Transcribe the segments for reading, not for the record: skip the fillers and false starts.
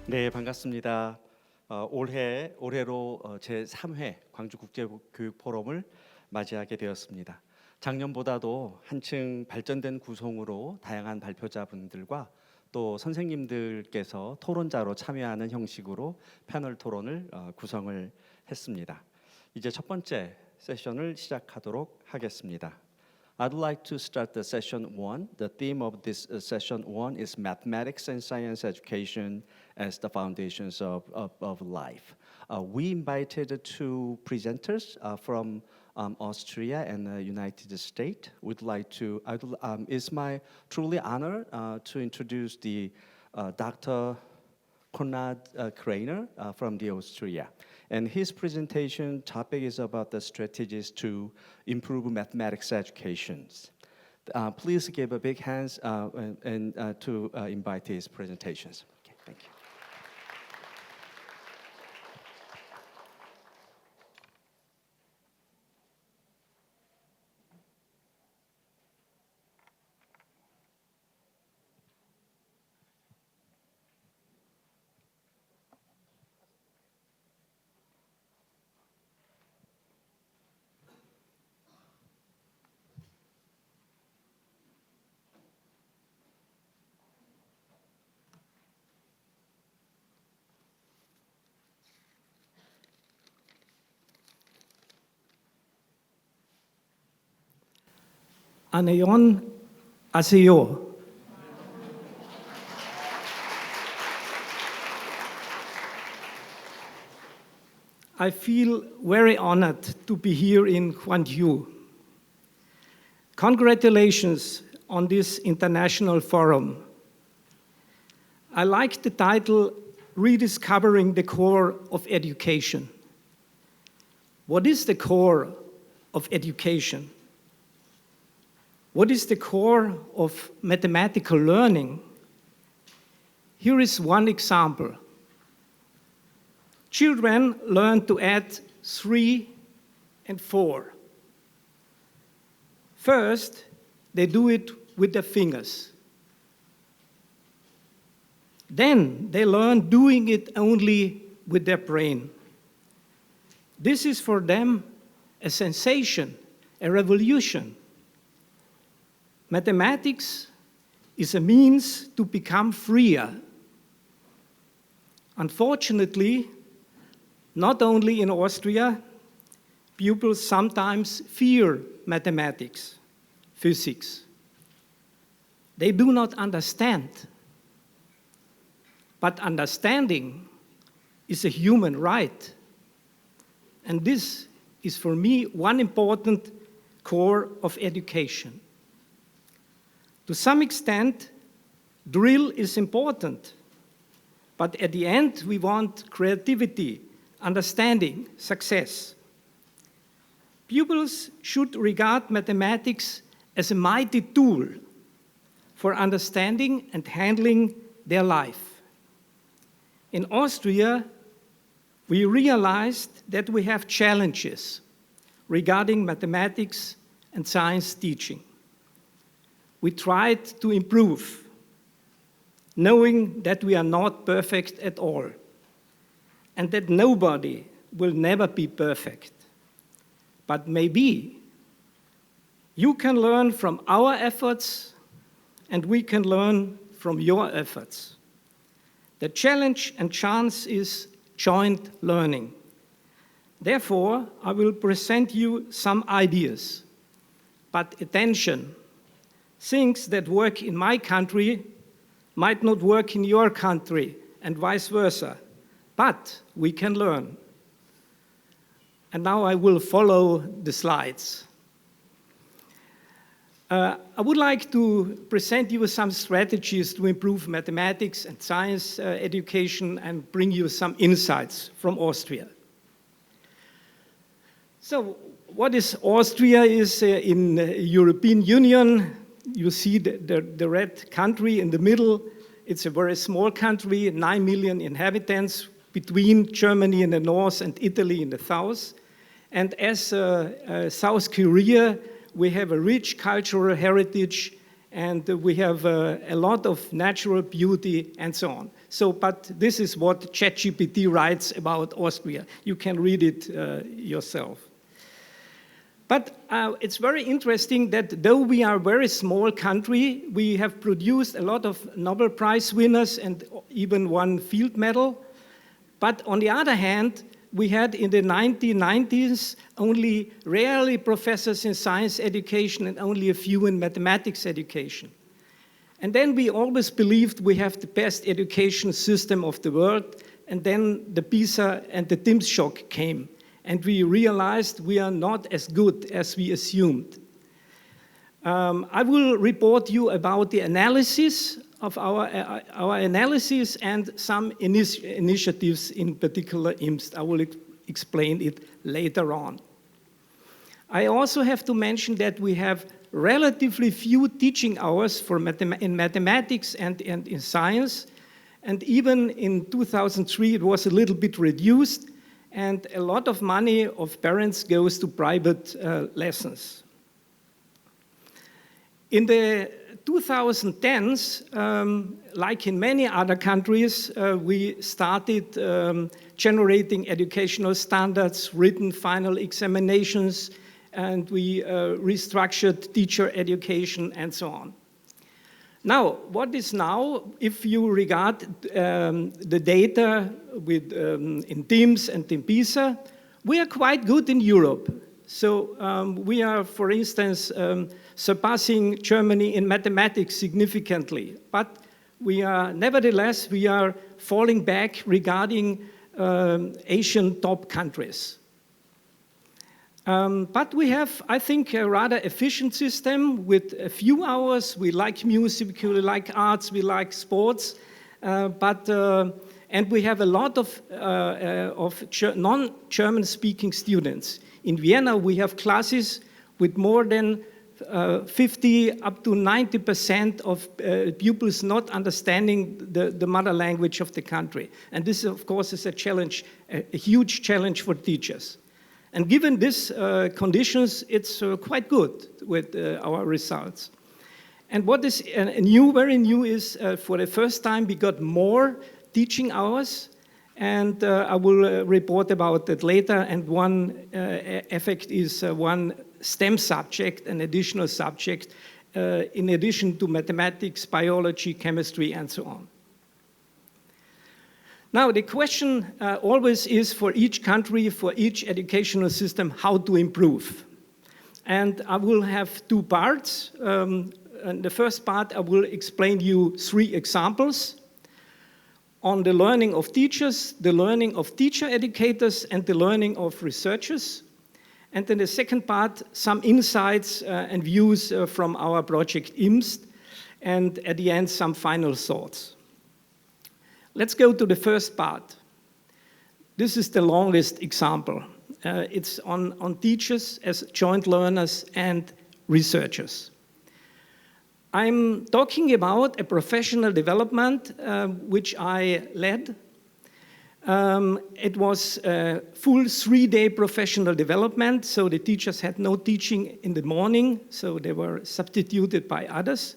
네, 반갑습니다. 올해로 제3회 광주국제교육포럼을 맞이하게 되었습니다. 작년보다도 한층 발전된 구성으로 다양한 발표자분들과 또 선생님들께서 토론자로 참여하는 형식으로 패널 토론을 구성을 했습니다. 이제 첫 번째 세션을 시작하도록 하겠습니다. I'd like to start the session 1. The theme of this session 1 is mathematics and science education as the foundations of life. We invited two presenters from Austria and the United States. It's my truly honor to introduce the Dr. Konrad Kreiner from the Austria. And his presentation topic is about the strategies to improve mathematics educations. Please give a big hand to invite his presentations. Okay, thank you. 안녕하세요. I feel very honored to be here in Gwangju. Congratulations on this international forum. I like the title, Rediscovering the Core of Education. What is the core of education? What is the core of mathematical learning? Here is one example. Children learn to add 3 and 4. First, they do it with their fingers. Then they learn doing it only with their brain. This is for them a sensation, a revolution. Mathematics is a means to become freer. Unfortunately, not only in Austria, pupils sometimes fear mathematics, physics. They do not understand. But understanding is a human right. And this is for me one important core of education. To some extent, drill is important, but at the end, we want creativity, understanding, success. Pupils should regard mathematics as a mighty tool for understanding and handling their life. In Austria, we realized that we have challenges regarding mathematics and science teaching. We tried to improve, knowing that we are not perfect at all, and that nobody will never be perfect. But maybe you can learn from our efforts, and we can learn from your efforts. The challenge and chance is joint learning. Therefore, I will present you some ideas. But attention, things that work in my country might not work in your country, and vice versa. But we can learn. And now I will follow the slides. I would like to present you some strategies to improve mathematics and science education and bring you some insights from Austria. So, what is Austria? Is in the European Union. You see the red country in the middle. It's a very small country, 9 million inhabitants, between Germany in the north and Italy in the south. And as South Korea, we have a rich cultural heritage and we have a lot of natural beauty and so on. So, but this is what ChatGPT writes about Austria. You can read it yourself. But it's very interesting that though we are a very small country, we have produced a lot of Nobel Prize winners and even won field medal. But on the other hand, we had in the 1990s only rarely professors in science education and only a few in mathematics education. And then we always believed we have the best education system of the world, and then the PISA and the TIMSS shock came, and we realized we are not as good as we assumed. I will report you about the analysis of our analysis and some initiatives, in particular IMST. I will explain it later on. I also have to mention that we have relatively few teaching hours for in mathematics and in science, and even in 2003 it was a little bit reduced, and a lot of money of parents goes to private lessons. In the 2010s, like in many other countries, we started generating educational standards, written final examinations, and we restructured teacher education and so on. Now, what is now, if you regard the data with, in TIMSS and in PISA, we are quite good in Europe. So we are, for instance, surpassing Germany in mathematics significantly. But we are, nevertheless, we are falling back regarding Asian top countries. But we have, I think, a rather efficient system with a few hours. We like music, we like arts, we like sports, and we have a lot of non-German speaking students. In Vienna, we have classes with more than 50 up to 90% of pupils not understanding the mother language of the country. And this, of course, is a challenge, a huge challenge for teachers. And given these conditions, it's quite good with our results. And what is new, very new, is for the first time we got more teaching hours, and I will report about that later. And one effect is one STEM subject, an additional subject, in addition to mathematics, biology, chemistry, and so on. Now, the question always is for each country, for each educational system, how to improve. And I will have two parts. In the first part, I will explain you 3 examples on the learning of teachers, the learning of teacher educators, and the learning of researchers. And in the second part, some insights and views from our project IMST, and at the end, some final thoughts. Let's go to the first part. This is the longest example. It's on teachers as joint learners and researchers. I'm talking about a professional development which I led. It was a full 3-day professional development, so the teachers had no teaching in the morning, so they were substituted by others.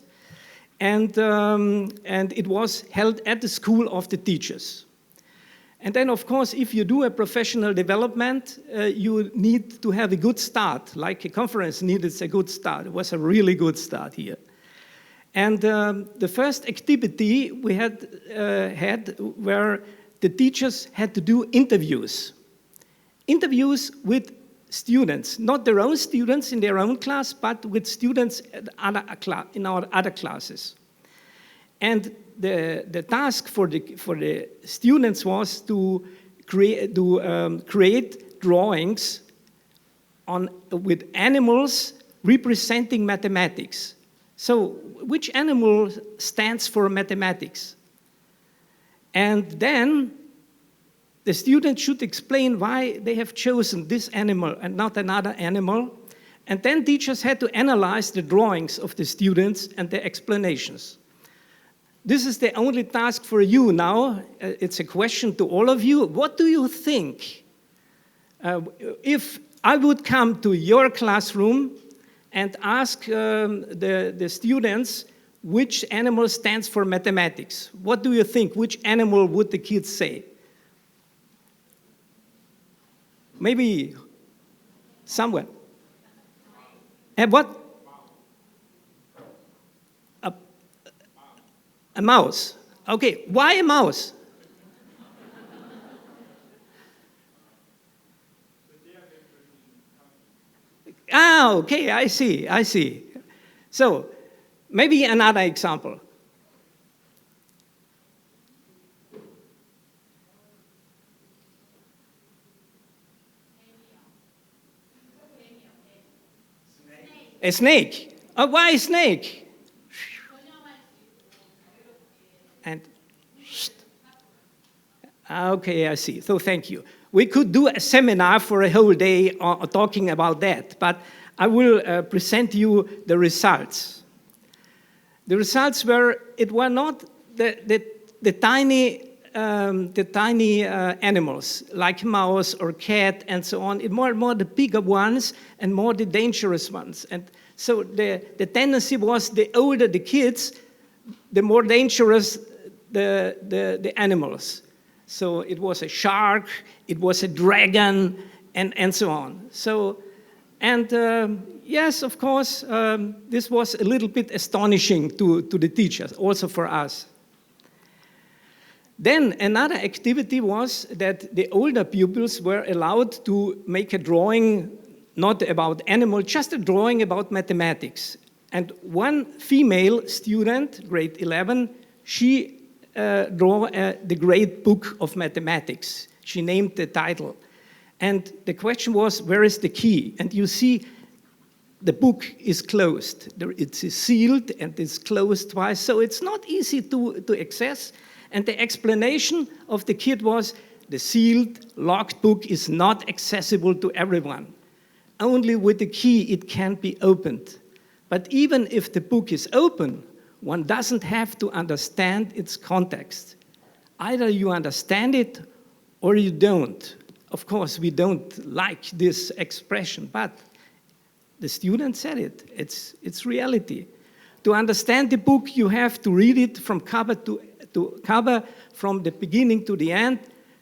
And it was held at the School of the Teachers. And then, of course, if you do a professional development, you need to have a good start, like a conference needed a good start. It was a really good start here. And the first activity we had where the teachers had to do interviews. Interviews with students, not their own students in their own class, but with students in our other classes. And the task for the students was to create drawings with animals representing mathematics. So which animal stands for mathematics? And then the student should explain why they have chosen this animal and not another animal. And then teachers had to analyze the drawings of the students and their explanations. This is the only task for you now. It's a question to all of you. What do you think? If I would come to your classroom and ask the students which animal stands for mathematics. What do you think? Which animal would the kids say? Maybe someone. And what? A mouse. Okay, why a mouse? Ah, okay, I see. So, maybe another example. A snake. Why a snake? And okay, I see. So thank you. We could do a seminar for a whole day talking about that, but I will present you the results. The results were not the tiny animals like mouse or cat and so on. More the bigger ones and more the dangerous ones. And so the tendency was the older the kids, the more dangerous the animals. So it was a shark, it was a dragon, and so on. So, and yes, of course, this was a little bit astonishing to the teachers, also for us. Then another activity was that the older pupils were allowed to make a drawing, not about animals, just a drawing about mathematics. And one female student, grade 11, she drew the great book of mathematics. She named the title. And the question was, where is the key? And you see, the book is closed. It is sealed and it's closed twice, so it's not easy to access. And the explanation of the kid was, the sealed, locked book is not accessible to everyone. Only with the key it can be opened. But even if the book is open, one doesn't have to understand its context. Either you understand it or you don't. Of course, we don't like this expression, but the student said it. It's reality. To understand the book, you have to read it from cover to cover, from the beginning to the end.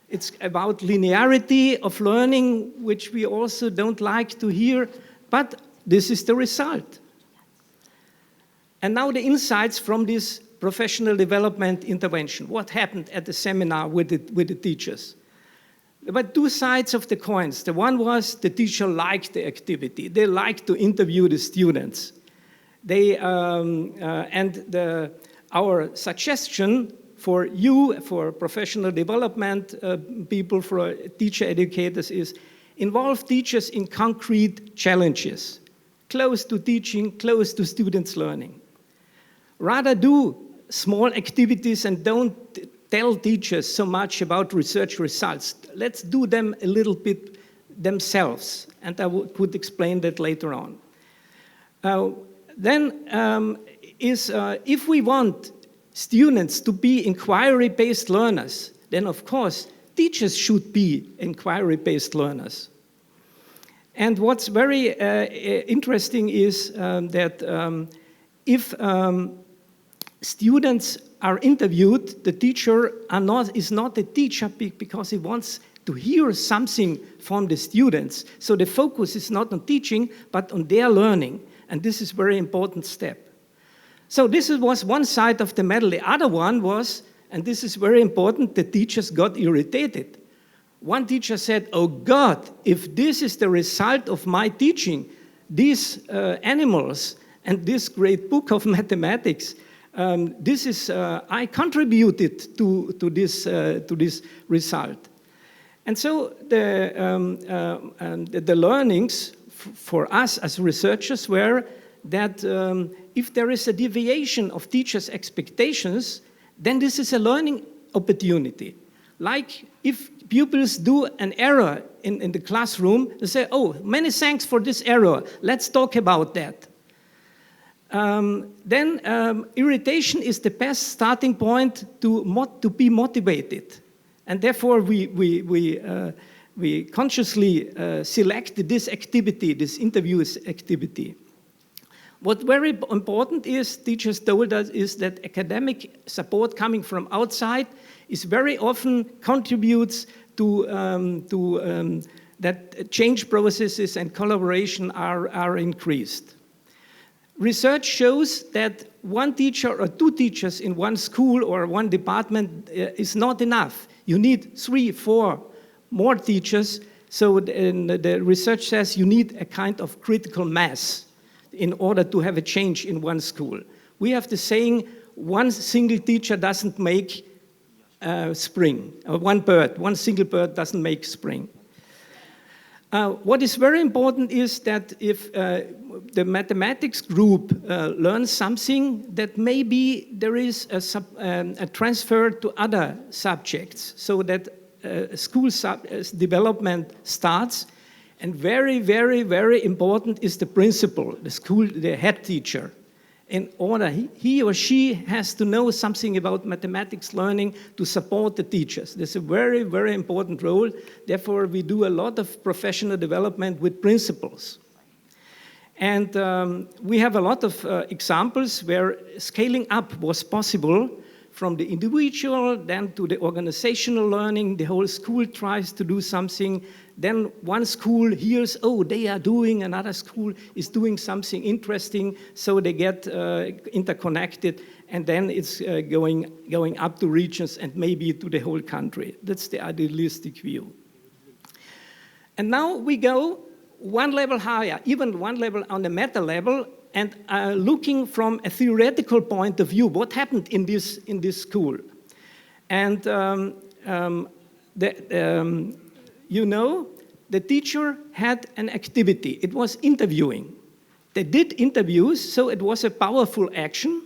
It's about linearity of learning, which we also don't like to hear, but this is the result. And now the insights from this professional development intervention. What happened at the seminar with the teachers? There were two sides of the coins. The one was the teacher liked the activity. They liked to interview the students. Our suggestion for you, for professional development people, for teacher educators is involve teachers in concrete challenges, close to teaching, close to students' learning. Rather do small activities and don't tell teachers so much about research results. Let's do them a little bit themselves, and I could explain that later on. If we want students to be inquiry-based learners, then of course teachers should be inquiry-based learners. And what's very interesting is that if students are interviewed, the teacher is not a teacher because he wants to hear something from the students. So the focus is not on teaching, but on their learning. And this is a very important step. So this was one side of the medal. The other one was, and this is very important, the teachers got irritated. One teacher said, oh God, if this is the result of my teaching, these animals and this great book of mathematics, I contributed to this result. And so the learnings for us as researchers were that if there is a deviation of teachers' expectations, then this is a learning opportunity. Like if pupils do an error in the classroom, they say, oh, many thanks for this error, let's talk about that. Then irritation is the best starting point to be motivated. And therefore we consciously select this activity, this interview activity. What very important is, teachers told us, is that academic support coming from outside is very often contributes to that change processes and collaboration are increased. Research shows that one teacher or two teachers in one school or one department is not enough. You need 3, 4 more teachers. So the research says you need a kind of critical mass in order to have a change in one school. We have the saying, one single teacher doesn't make spring. One single bird doesn't make spring. What is very important is that if the mathematics group learns something, that maybe there is a transfer to other subjects, so that school development starts. And very, very, very important is the principal, the head teacher. In order, he or she has to know something about mathematics learning to support the teachers. That's a very, very important role. Therefore, we do a lot of professional development with principals. And we have a lot of examples where scaling up was possible, from the individual, then to the organizational learning. The whole school tries to do something. Then one school hears, oh, they are doing, another school is doing something interesting, so they get interconnected, and then it's going up to regions and maybe to the whole country. That's the idealistic view. And now we go one level higher, even one level on the meta level, and looking from a theoretical point of view, what happened in this school? And you know, the teacher had an activity. It was interviewing. They did interviews, so it was a powerful action,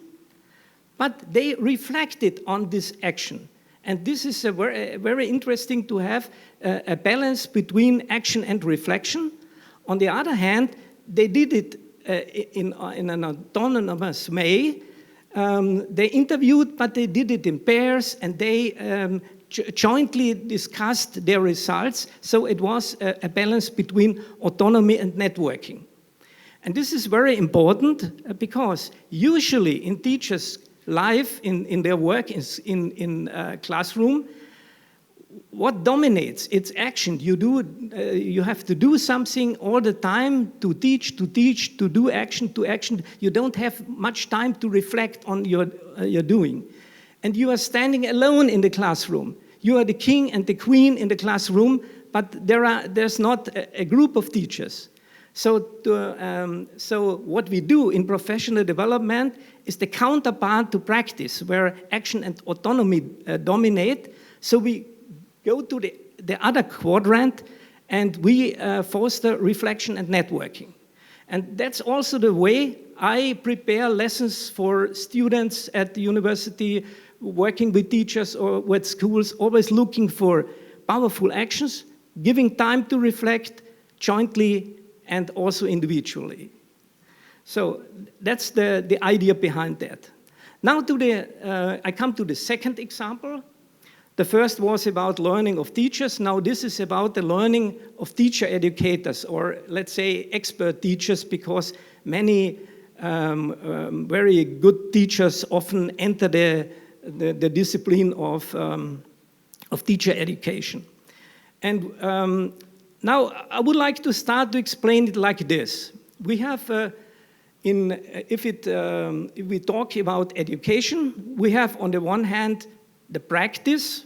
but they reflected on this action. And this is very interesting to have a balance between action and reflection. On the other hand, they did it in an autonomous way. They interviewed, but they did it in pairs, and they jointly discussed their results, so it was a balance between autonomy and networking. And this is very important because usually in teachers' life, in their work in classroom, what dominates? It's action. You have to do something all the time, to teach, to do action, to action. You don't have much time to reflect on your doing. And you are standing alone in the classroom. You are the king and the queen in the classroom, but there's not a group of teachers. So what we do in professional development is the counterpart to practice, where action and autonomy dominate. So we go to the other quadrant, and we foster reflection and networking. And that's also the way I prepare lessons for students at the university, working with teachers or with schools, always looking for powerful actions, giving time to reflect jointly and also individually. So that's the idea behind that. Now I come to the second example. The first was about learning of teachers. Now this is about the learning of teacher educators, or let's say expert teachers, because many very good teachers often enter the discipline of teacher education. And now I would like to start to explain it like this. We have, if we talk about education, we have on the one hand the practice,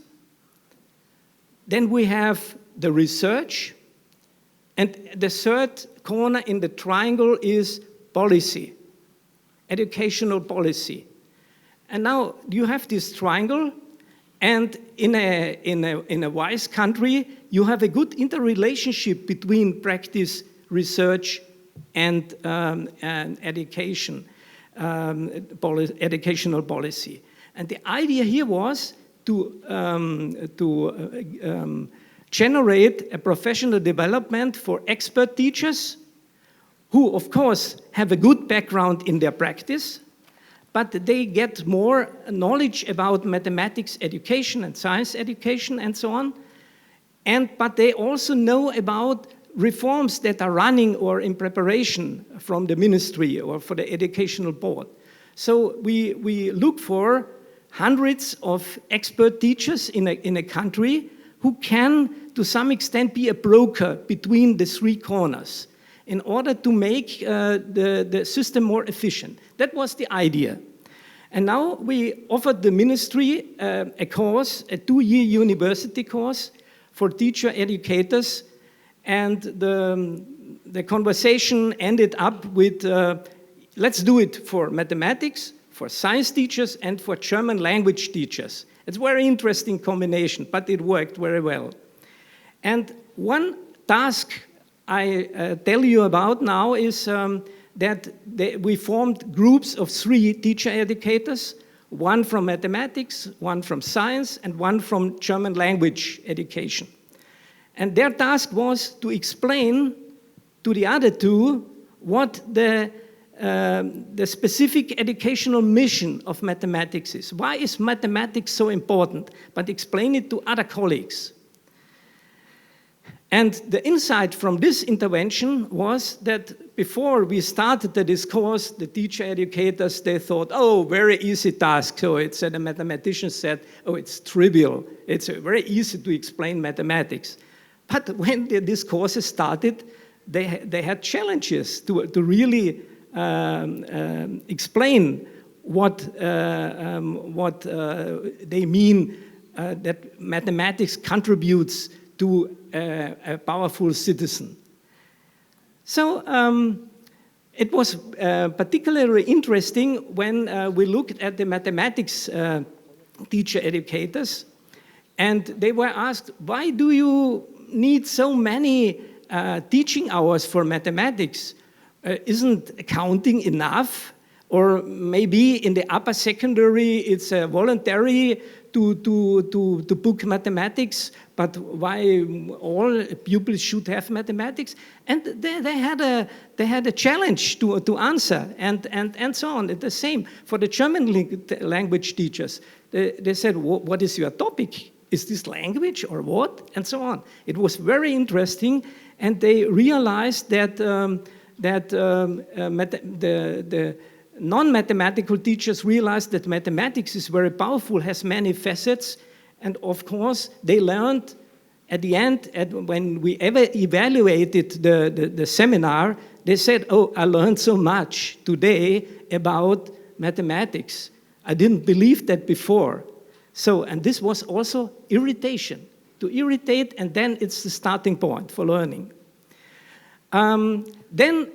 then we have the research, and the third corner in the triangle is policy, educational policy. And now you have this triangle, and in a wise country, you have a good interrelationship between practice, research, and education, educational policy. And the idea here was to generate a professional development for expert teachers who, of course, have a good background in their practice, but they get more knowledge about mathematics education and science education and so on. But they also know about reforms that are running or in preparation from the ministry or for the educational board. So we look for hundreds of expert teachers in a country who can, to some extent, be a broker between the three corners in order to make the system more efficient. That was the idea. And now we offered the ministry a course, a 2-year university course for teacher educators, and the conversation ended up with, let's do it for mathematics, for science teachers, and for German language teachers. It's a very interesting combination, but it worked very well. And one task I tell you about now is that we formed groups of 3 teacher educators, one from mathematics, one from science, and one from German language education. And their task was to explain to the other 2 what the specific educational mission of mathematics is. Why is mathematics so important? But explain it to other colleagues. And the insight from this intervention was that before we started the discourse, the teacher educators, they thought, oh, very easy task. So it's, the mathematician said, oh, it's trivial. It's very easy to explain mathematics. But when the discourses started, they had challenges to really explain what they mean that mathematics contributes to a powerful citizen. So it was particularly interesting when we looked at the mathematics teacher educators, and they were asked, why do you need so many teaching hours for mathematics? Isn't accounting enough? Or maybe in the upper secondary, it's voluntary to book mathematics, but why all pupils should have mathematics? And they had a challenge to answer, and so on. The same for the German language teachers. They said, what is your topic? Is this language or what? And so on. It was very interesting, and they realized that the non-mathematical teachers realized that mathematics is very powerful, has many facets, and of course they learned at the end, when we evaluated the seminar, they said, oh, I learned so much today about mathematics. I didn't believe that before. So, and this was also irritation, to irritate, and then it's the starting point for learning. Then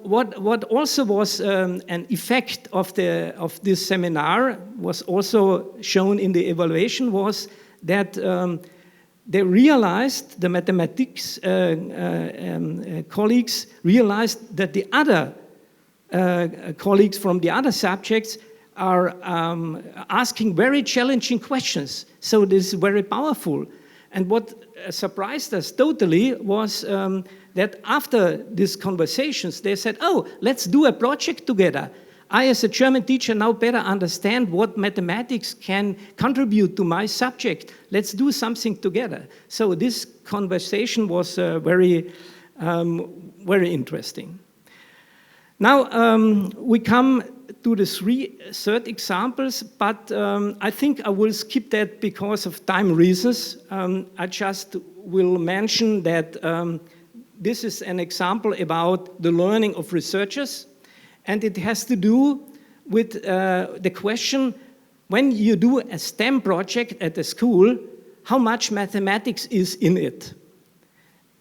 what also was an effect of this seminar was also shown in the evaluation was that they realized, the mathematics colleagues realized that the other colleagues from the other subjects are asking very challenging questions. So this is very powerful. And what surprised us totally was that after these conversations, they said, oh, let's do a project together. I, as a German teacher, now better understand what mathematics can contribute to my subject. Let's do something together. So this conversation was very interesting. Now, we come to the third examples, but I think I will skip that because of time reasons. I just will mention that this is an example about the learning of researchers, and it has to do with the question, when you do a STEM project at a school, how much mathematics is in it?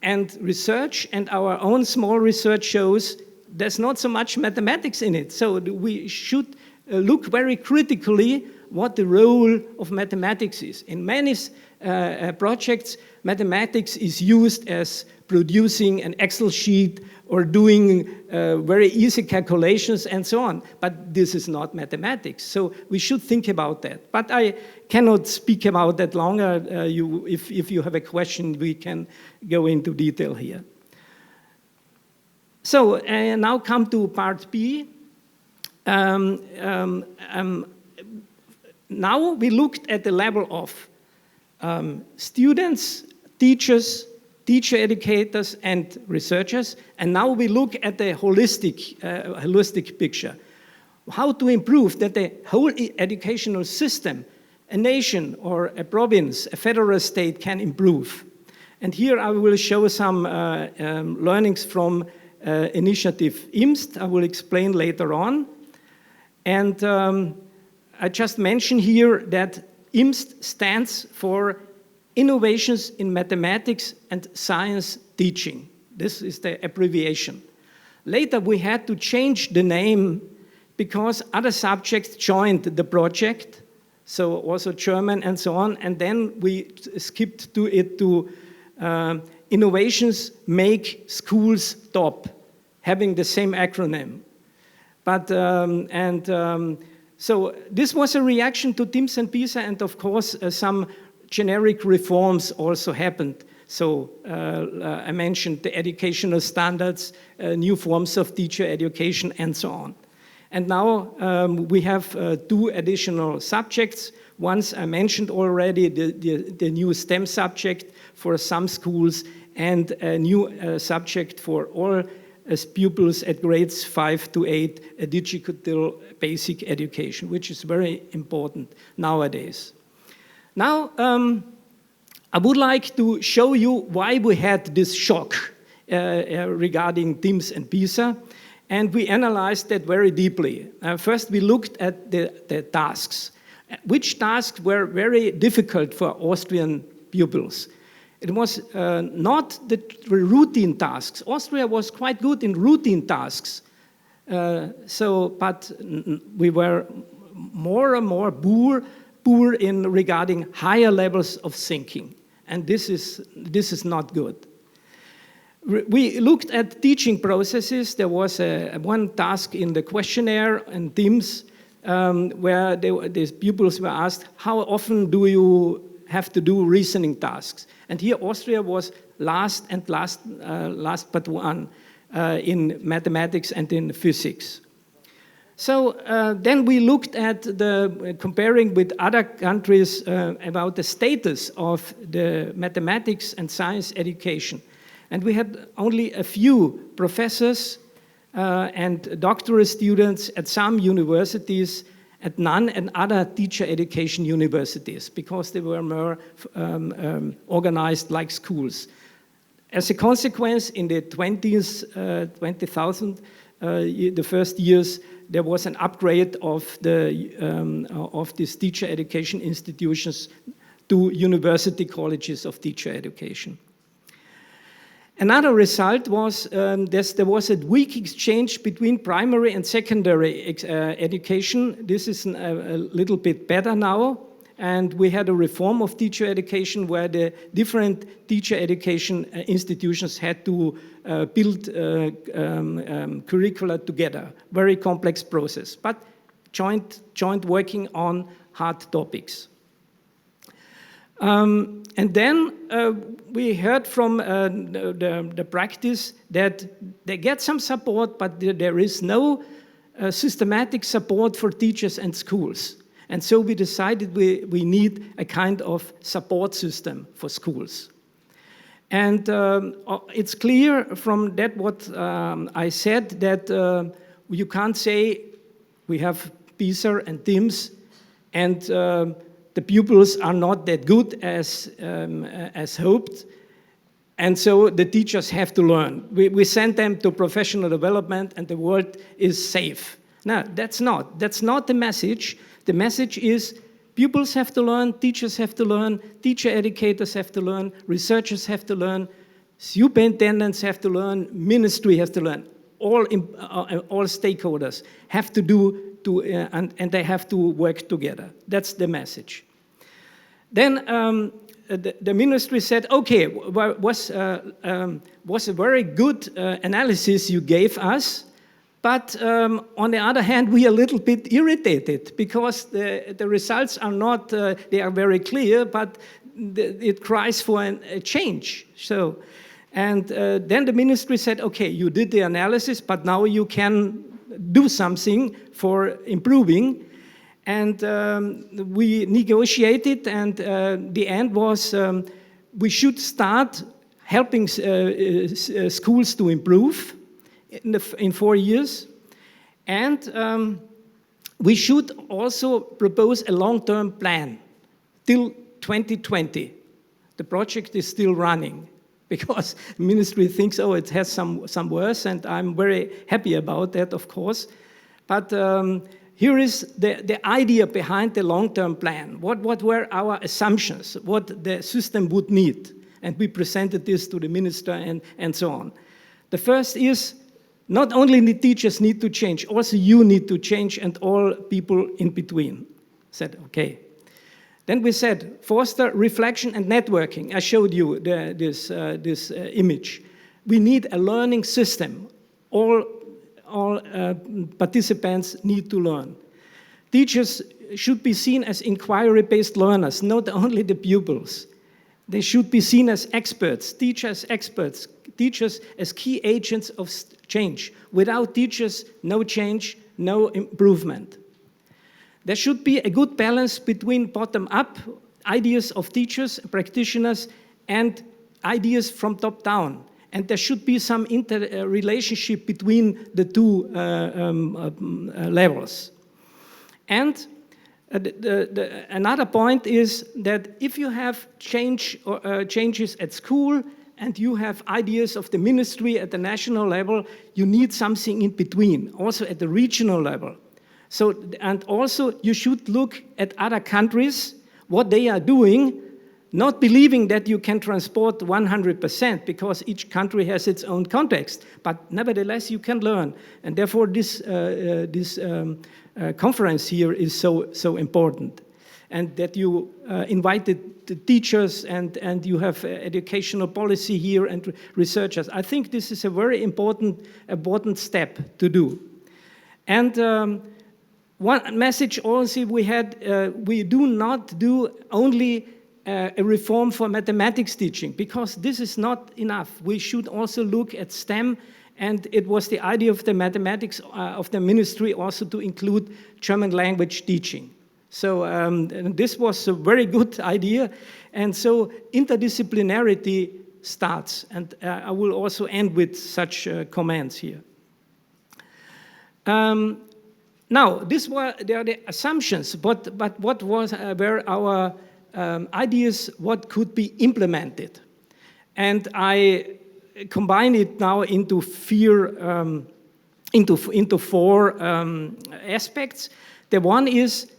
And research, and our own small research shows there's not so much mathematics in it. So we should look very critically what the role of mathematics is. In many projects, mathematics is used as producing an Excel sheet or doing very easy calculations and so on. But this is not mathematics. So we should think about that. But I cannot speak about that longer. If you have a question, we can go into detail here. So now come to part B. Now we looked at the level of students, teachers, teacher educators and researchers. And now we look at the holistic picture. How to improve that the whole educational system, a nation or a province, a federal state can improve. And here I will show some learnings from initiative IMST. I will explain later on. And I just mention here that IMST stands for Innovations in Mathematics and Science Teaching. This is the abbreviation. Later we had to change the name because other subjects joined the project, so also German and so on, and then we skipped to Innovations Make Schools Top, having the same acronym. But, so this was a reaction to TIMSS and PISA, and of course some generic reforms also happened. So I mentioned the educational standards, new forms of teacher education, and so on. And now we have 2 additional subjects. Once I mentioned already the new STEM subject for some schools, and a new subject for all pupils at grades 5 to 8, a digital basic education, which is very important nowadays. Now, I would like to show you why we had this shock regarding TIMSS and PISA, and we analyzed that very deeply. First, we looked at the tasks. Which tasks were very difficult for Austrian pupils? It was not the routine tasks. Austria was quite good in routine tasks, but we were more and more poor in regarding higher levels of thinking, and this is not good. We looked at teaching processes. There was one task in the questionnaire in TIMSS where the pupils were asked, how often do you have to do reasoning tasks? And here Austria was last but one in mathematics and in physics. So then we looked at comparing with other countries about the status of the mathematics and science education. And we had only a few professors and doctoral students at some universities, at none at other teacher education universities, because they were more organized like schools. As a consequence, in the 20,000, the first years, there was an upgrade of these teacher education institutions to university colleges of teacher education. Another result was there was a weak exchange between primary and secondary education. This is a little bit better now, and we had a reform of teacher education where the different teacher education institutions had to build curricula together. Very complex process, but joint working on hard topics. And then we heard from the practice that they get some support, but there is no systematic support for teachers and schools. And so we decided we need a kind of support system for schools. And it's clear from that what I said that you can't say we have PISA and TIMSS and the pupils are not that good as hoped, and so the teachers have to learn. We send them to professional development and the world is safe. No, that's not the message. The message is pupils have to learn, teachers have to learn, teacher educators have to learn, researchers have to learn, superintendents have to learn, ministry has to learn. All stakeholders have to do and they have to work together. That's the message. Then the ministry said, okay, was a very good analysis you gave us, but on the other hand, we are a little bit irritated because the results are not, they are very clear, but it cries for a change. So, and then the ministry said, okay, you did the analysis, but now you can do something for improving. And we negotiated, and the end was we should start helping schools to improve in 4 years. And we should also propose a long-term plan till 2020. The project is still running because the ministry thinks, oh, it has some worse, and I'm very happy about that, of course. But here is the idea behind the long-term plan. What were our assumptions, what the system would need? And we presented this to the minister and so on. The first is, not only the teachers need to change, also you need to change and all people in between. Said, okay. Then we said, foster reflection and networking. I showed you this image. We need a learning system. All participants need to learn. Teachers should be seen as inquiry-based learners, not only the pupils. They should be seen as experts, teachers experts, teachers as key agents of change. Without teachers, no change, no improvement. There should be a good balance between bottom-up ideas of teachers, practitioners, and ideas from top-down. And there should be some interrelationship between the two levels. And another point is that if you have changes at school and you have ideas of the ministry at the national level, you need something in between, also at the regional level. So, and also you should look at other countries, what they are doing, not believing that you can transport 100% because each country has its own context, but nevertheless you can learn. And therefore this conference here is so important. And that you invited the teachers and you have educational policy here and researchers. I think this is a very important step to do. And one message also we had, we do not do only a reform for mathematics teaching, because this is not enough. We should also look at STEM, and it was the idea of the mathematics of the ministry also to include German language teaching. So this was a very good idea, and so interdisciplinarity starts, and I will also end with such comments here. Now, these were the assumptions, but what were our ideas, what could be implemented? And I combine it now into four aspects. The one is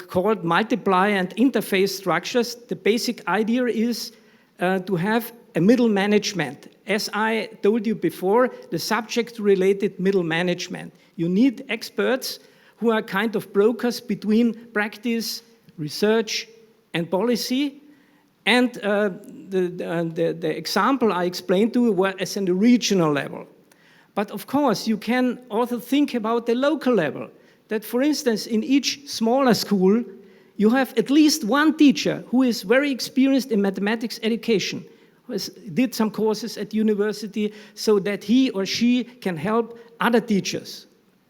called multiply and interface structures. The basic idea is to have a middle management. As I told you before, the subject-related middle management. You need experts who are kind of brokers between practice, research, and policy. And the example I explained to you was in the regional level. But of course, you can also think about the local level. That, for instance, in each smaller school, you have at least one teacher who is very experienced in mathematics education, who did some courses at university, so that he or she can help other teachers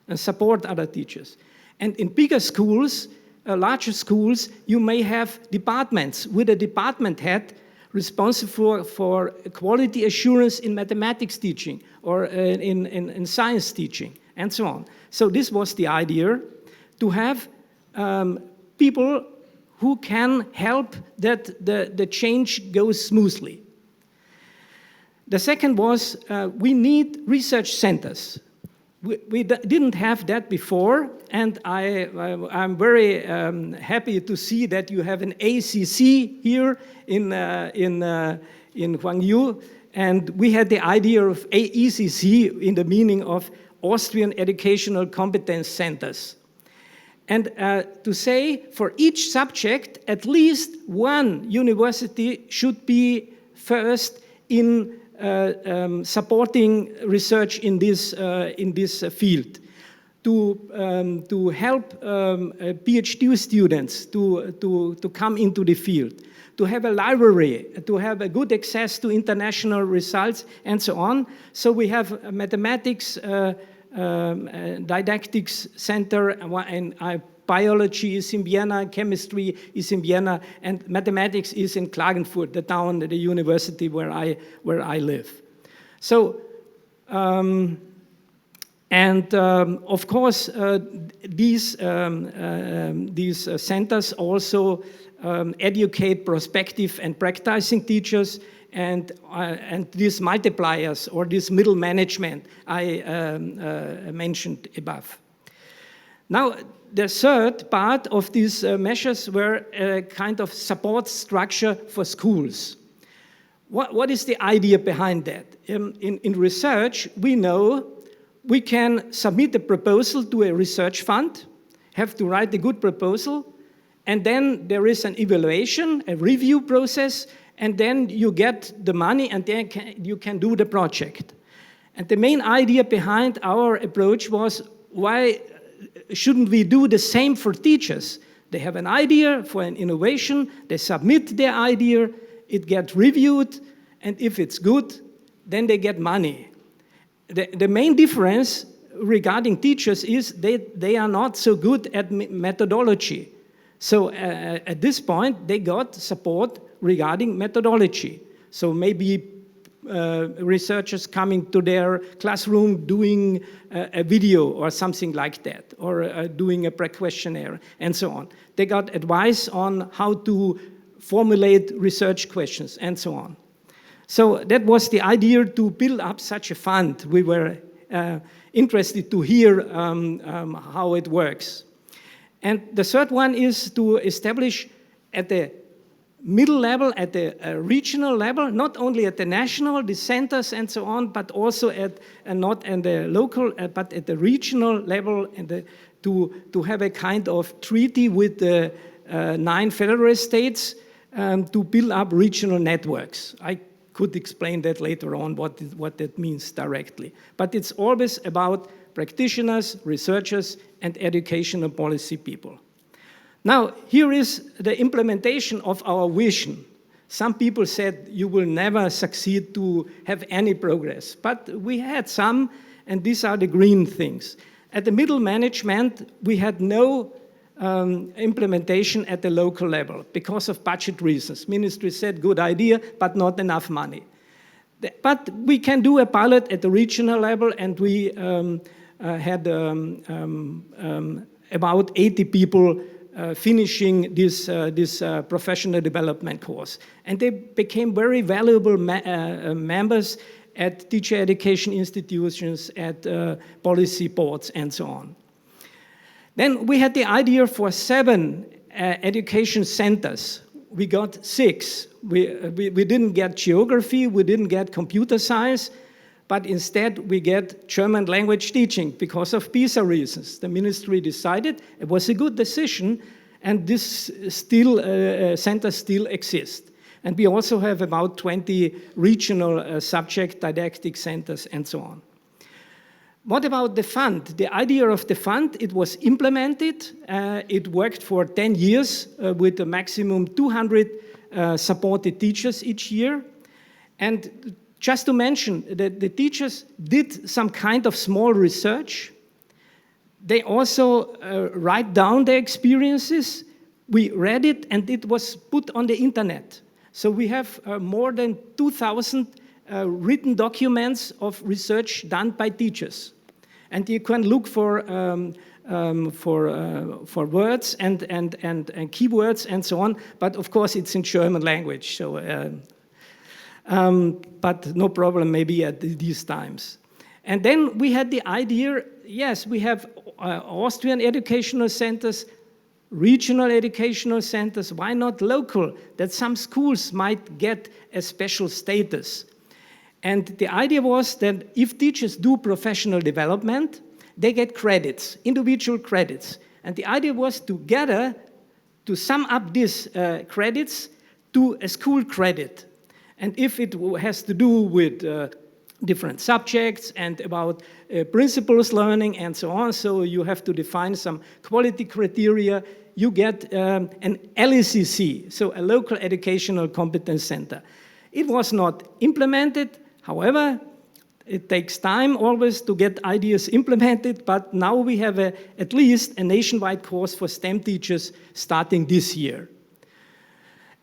and support other teachers. And in bigger schools, larger schools, you may have departments with a department head responsible for quality assurance in mathematics teaching or in science teaching and so on. So this was the idea, to have people who can help that the change goes smoothly. The second was we need research centers. We didn't have that before, and I'm very happy to see that you have an ACC here in Gwangju, and we had the idea of AECC in the meaning of Austrian Educational Competence Centers. And to say for each subject, at least one university should be first in supporting research in this field, to help PhD students to come into the field, to have a library, to have a good access to international results, and so on. So we have a mathematics didactics center, and I biology is in Vienna, chemistry is in Vienna, and mathematics is in Klagenfurt, the town, the university where I live. So, of course, these centers also educate prospective and practicing teachers, and these multipliers or this middle management I mentioned above. Now, the third part of these measures were a kind of support structure for schools. What is the idea behind that? In research, we know we can submit a proposal to a research fund, have to write a good proposal, and then there is an evaluation, a review process, and then you get the money and then you can do the project. And the main idea behind our approach was, why shouldn't we do the same for teachers? They have an idea for an innovation, they submit their idea, it gets reviewed, and if it's good, then they get money. The main difference regarding teachers is they are not so good at methodology. So at this point, they got support regarding methodology. So maybe researchers coming to their classroom doing a video or something like that, or doing a pre-questionnaire and so on. They got advice on how to formulate research questions and so on. So that was the idea to build up such a fund. We were interested to hear how it works. And the third one is to establish at the middle level, at the regional level, not only at the national, the centers and so on, but also at not at the local, but at the regional level, and to have a kind of treaty with the 9 federal states to build up regional networks. I could explain that later on, what that means directly. But it's always about practitioners, researchers, and educational policy people. Now, here is the implementation of our vision. Some people said you will never succeed to have any progress, but we had some, and these are the green things. At the middle management, we had no implementation at the local level because of budget reasons. Ministry said, good idea, but not enough money. But we can do a pilot at the regional level, and we had about 80 people finishing this professional development course. And they became very valuable members at teacher education institutions, at policy boards, and so on. Then we had the idea for 7 education centers. We got 6. We didn't get geography, we didn't get computer science, but instead we get German language teaching because of PISA reasons. The ministry decided it was a good decision, and this center still exists. And we also have about 20 regional subject didactic centers and so on. What about the fund? The idea of the fund, it was implemented. It worked for 10 years with a maximum 200 supported teachers each year. And just to mention that the teachers did some kind of small research. They also write down their experiences. We read it, and it was put on the internet. So we have more than 2,000 written documents of research done by teachers. And you can look for words and keywords and so on, but of course it's in German language, so, but no problem maybe at these times. And then we had the idea, yes, we have Austrian educational centers, regional educational centers, why not local, that some schools might get a special status. And the idea was that if teachers do professional development, they get credits, individual credits. And the idea was to sum up these credits to a school credit. And if it has to do with different subjects and about principles learning and so on, so you have to define some quality criteria, you get an LECC, so a local educational competence center. It was not implemented. However, It takes time always to get ideas implemented, but now we have at least a nationwide course for STEM teachers starting this year.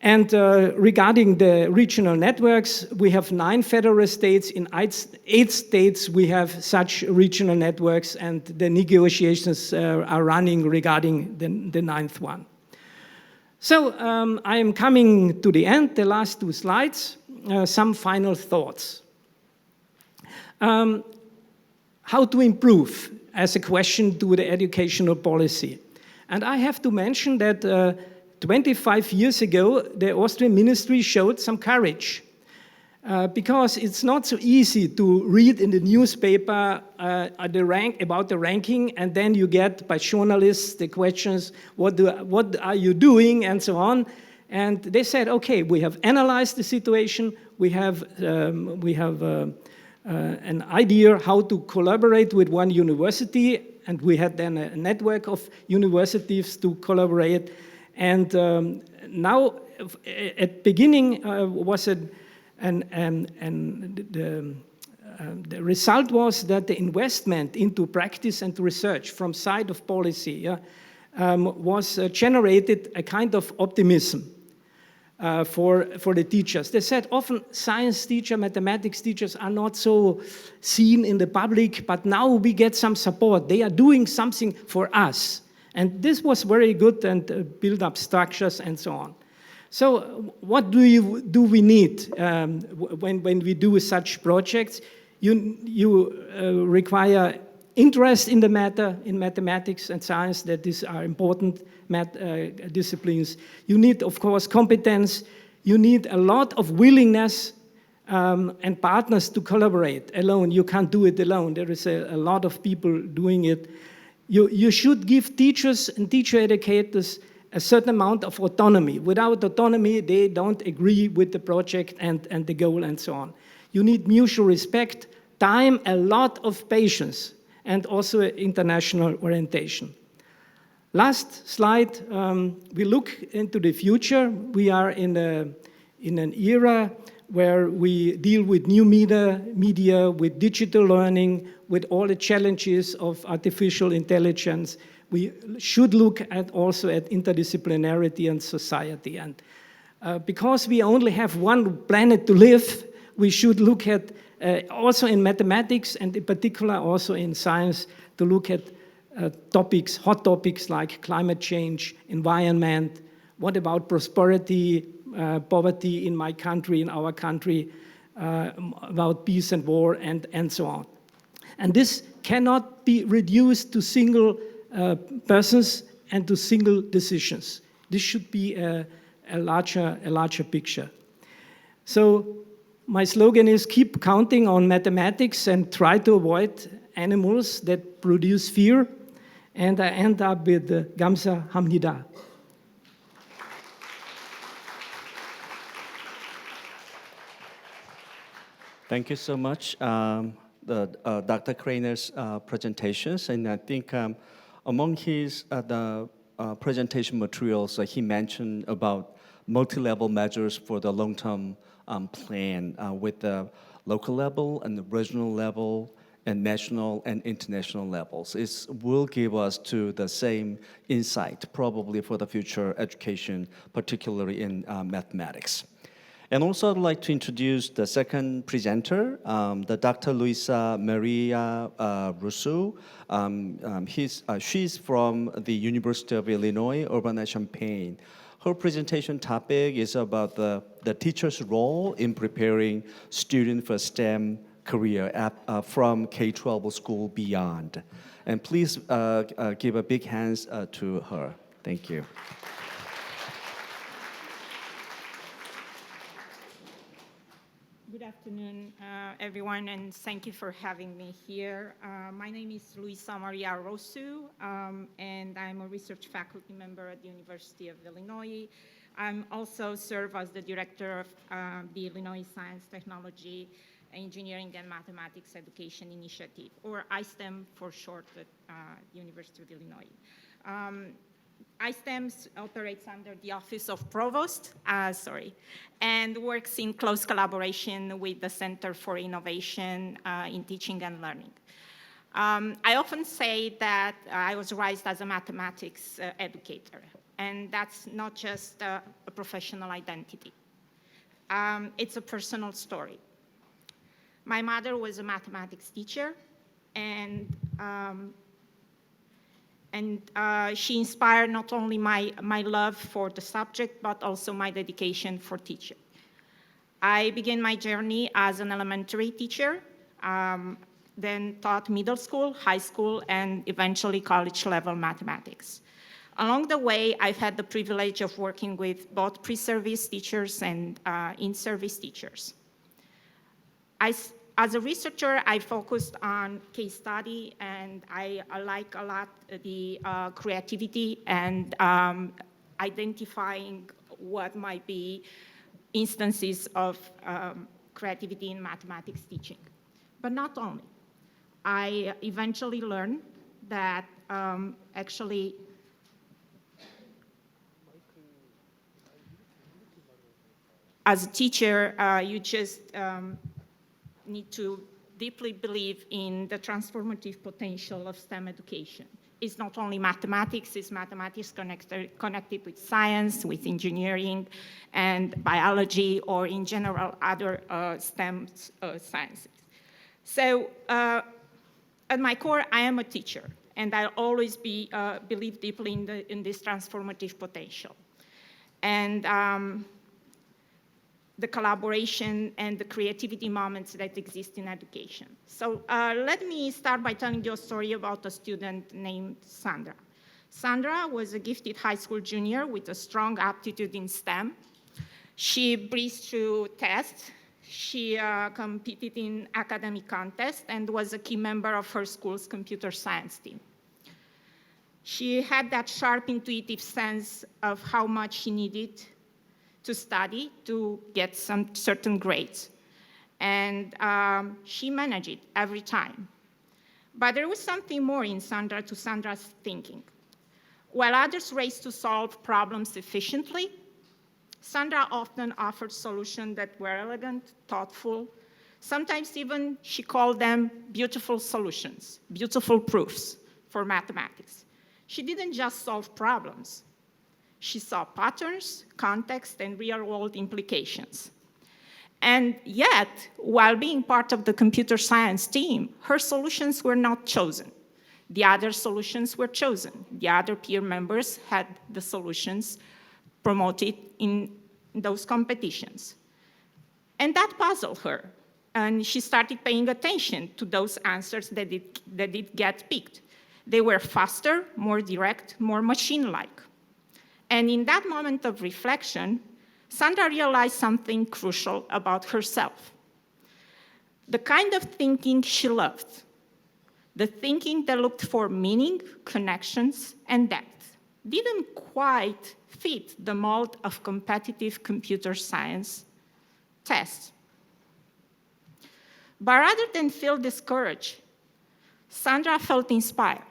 And regarding the regional networks, we have 9 federal states. In 8 states, we have such regional networks, and the negotiations are running regarding the 9th one. So I am coming to the end, the last 2 slides, some final thoughts. How to improve as a question to the educational policy. And I have to mention that 25 years ago, the Austrian ministry showed some courage because it's not so easy to read in the newspaper about the ranking, and then you get by journalists the questions, what are you doing, and so on. And they said, okay, we have analyzed the situation, we have an idea how to collaborate with one university, and we had then a network of universities to collaborate. And now, at beginning, the result was that the investment into practice and research from side of policy was generated a kind of optimism for the teachers. They said often science teachers, mathematics teachers are not so seen in the public, but now we get some support. They are doing something for us. And this was very good, and build up structures and so on. So what do we need when we do such projects? You require interest in the matter, in mathematics and science, that these are important disciplines. You need, of course, competence. You need a lot of willingness and partners to collaborate. Alone, you can't do it alone. There is a lot of people doing it. You should give teachers and teacher educators a certain amount of autonomy. Without autonomy, they don't agree with the project and the goal and so on. You need mutual respect, time, a lot of patience, and also international orientation. Last slide, we look into the future. We are in an era where we deal with new media, with digital learning, with all the challenges of artificial intelligence. We should look also at interdisciplinarity and society. And because we only have one planet to live, we should look at, also in mathematics and in particular also in science, to look at topics, hot topics like climate change, environment, what about prosperity, poverty in my country, in our country, about peace and war, and so on. And this cannot be reduced to single persons and to single decisions. This should be a larger picture. So my slogan is keep counting on mathematics and try to avoid animals that produce fear. And I end up with Gamsa Hamnida. Thank you so much, Dr. Krainer's presentations. And I think among his presentation materials, he mentioned about multi-level measures for the long-term plan with the local level and the regional level and national and international levels. It will give us to the same insight, probably for the future education, particularly in mathematics. And also I'd like to introduce the second presenter, the Dr. Luisa Maria Russo. She's from the University of Illinois, Urbana-Champaign. Her presentation topic is about the teacher's role in preparing students for STEM career from K-12 school beyond. And please give a big hand to her. Thank you. Good afternoon, everyone, and thank you for having me here. My name is Luisa Maria Rosu, and I'm a research faculty member at the University of Illinois. I'm also serve as the director of the Illinois Science, Technology, Engineering, and Mathematics Education Initiative, or ISTEM for short, at the University of Illinois. iSTEM operates under the Office of Provost, and works in close collaboration with the Center for Innovation in Teaching and Learning. I often say that I was raised as a mathematics educator, and that's not just a professional identity. It's a personal story. My mother was a mathematics teacher, and she inspired not only my love for the subject, but also my dedication for teaching. I began my journey as an elementary teacher, then taught middle school, high school, and eventually college-level mathematics. Along the way, I've had the privilege of working with both pre-service teachers and in-service teachers. As a researcher, I focused on case study, and I like a lot the creativity and identifying what might be instances of creativity in mathematics teaching. But not only. I eventually learned that actually as a teacher, you just need to deeply believe in the transformative potential of STEM education. It's not only mathematics, it's mathematics connected with science, with engineering, and biology, or in general, other STEM sciences. So at my core, I am a teacher, and I'll always believe deeply in this transformative potential. And the collaboration and the creativity moments that exist in education. So let me start by telling you a story about a student named Sandra. Sandra was a gifted high school junior with a strong aptitude in STEM. She breezed through tests. She competed in academic contests and was a key member of her school's computer science team. She had that sharp, intuitive sense of how much she needed to study to get some certain grades. And she managed it every time. But there was something more in Sandra's thinking. While others raced to solve problems efficiently, Sandra often offered solutions that were elegant, thoughtful. Sometimes even she called them beautiful solutions, beautiful proofs for mathematics. She didn't just solve problems. She saw patterns, context, and real-world implications. And yet, while being part of the computer science team, her solutions were not chosen. The other solutions were chosen. The other peer members had the solutions promoted in those competitions. And that puzzled her. And she started paying attention to those answers that did get picked. They were faster, more direct, more machine-like. And in that moment of reflection, Sandra realized something crucial about herself. The kind of thinking she loved, the thinking that looked for meaning, connections, and depth, didn't quite fit the mold of competitive computer science tests. But rather than feel discouraged, Sandra felt inspired.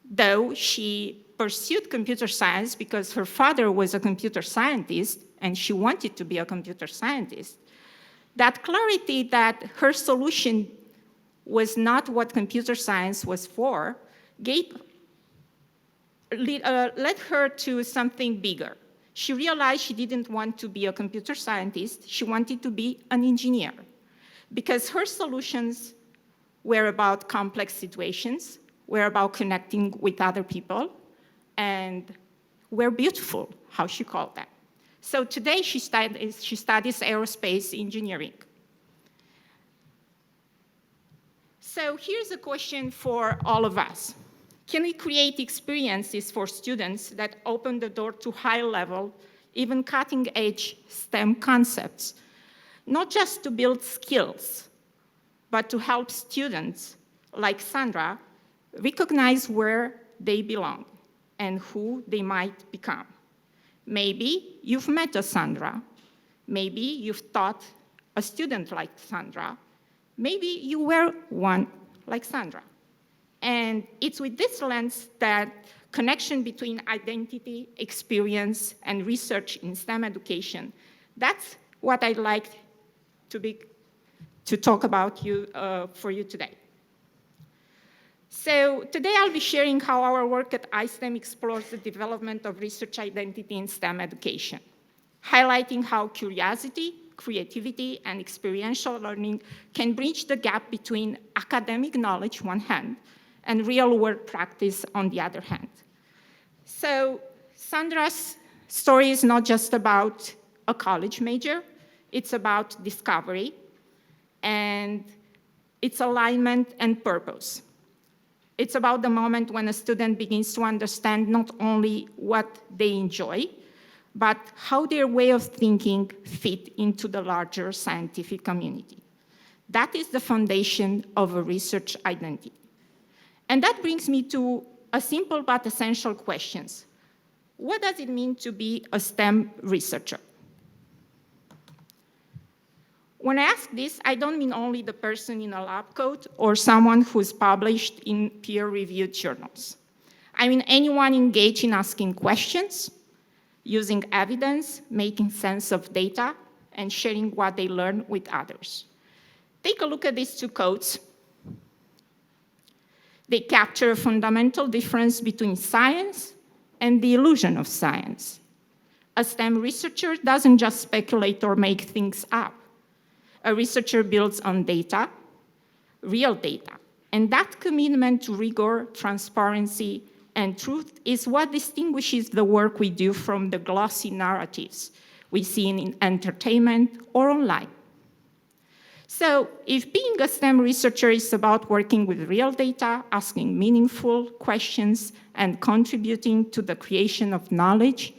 Though she pursued computer science because her father was a computer scientist and she wanted to be a computer scientist, that clarity that her solution was not what computer science was for led her to something bigger. She realized she didn't want to be a computer scientist, she wanted to be an engineer, because her solutions were about complex situations, were about connecting with other people, and were beautiful, how she called them. So today she studies aerospace engineering. So here's a question for all of us. Can we create experiences for students that open the door to high-level, even cutting-edge STEM concepts, not just to build skills, but to help students like Sandra recognize where they belong and who they might become? Maybe you've met a Sandra. Maybe you've taught a student like Sandra. Maybe you were one like Sandra. And it's with this lens that connection between identity, experience, and research in STEM education. That's what I'd like to talk about for you today. So today I'll be sharing how our work at iSTEM explores the development of research identity in STEM education, highlighting how curiosity, creativity, and experiential learning can bridge the gap between academic knowledge, one hand, and real-world practice on the other hand. So Sandra's story is not just about a college major, it's about discovery, and its alignment and purpose. It's about the moment when a student begins to understand not only what they enjoy, but how their way of thinking fit into the larger scientific community. That is the foundation of a research identity. And that brings me to a simple but essential question. What does it mean to be a STEM researcher? When I ask this, I don't mean only the person in a lab coat or someone who's published in peer-reviewed journals. I mean anyone engaged in asking questions, using evidence, making sense of data, and sharing what they learn with others. Take a look at these two quotes. They capture a fundamental difference between science and the illusion of science. A STEM researcher doesn't just speculate or make things up. A researcher builds on data, real data, and that commitment to rigor, transparency, and truth is what distinguishes the work we do from the glossy narratives we see in entertainment or online. So if being a STEM researcher is about working with real data, asking meaningful questions, and contributing to the creation of knowledge,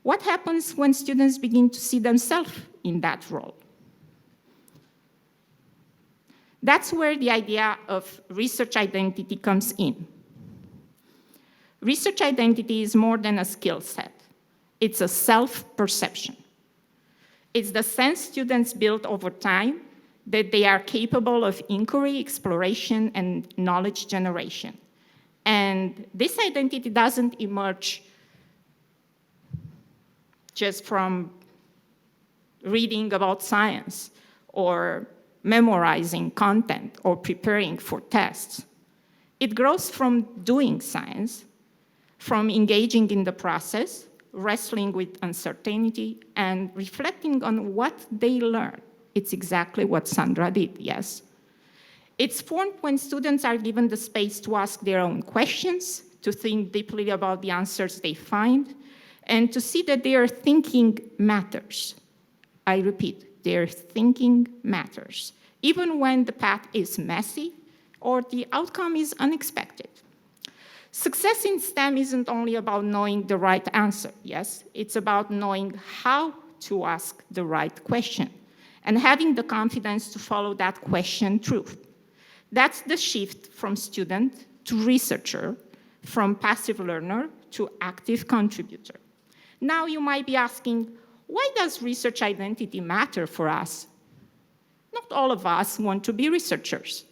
what happens when students begin to see themselves in that role? That's where the idea of research identity comes in. Research identity is more than a skill set. It's a self-perception. It's the sense students build over time that they are capable of inquiry, exploration, and knowledge generation. And this identity doesn't emerge just from reading about science or memorizing content or preparing for tests. It grows from doing science, from engaging in the process, wrestling with uncertainty, and reflecting on what they learn. It's exactly what Sandra did, yes? It's formed when students are given the space to ask their own questions, to think deeply about the answers they find, and to see that their thinking matters. I repeat, their thinking matters, even when the path is messy or the outcome is unexpected. Success in STEM isn't only about knowing the right answer, yes? It's about knowing how to ask the right question and having the confidence to follow that question through. That's the shift from student to researcher, from passive learner to active contributor. Now you might be asking, why does research identity matter for us? Not all of us want to be researchers.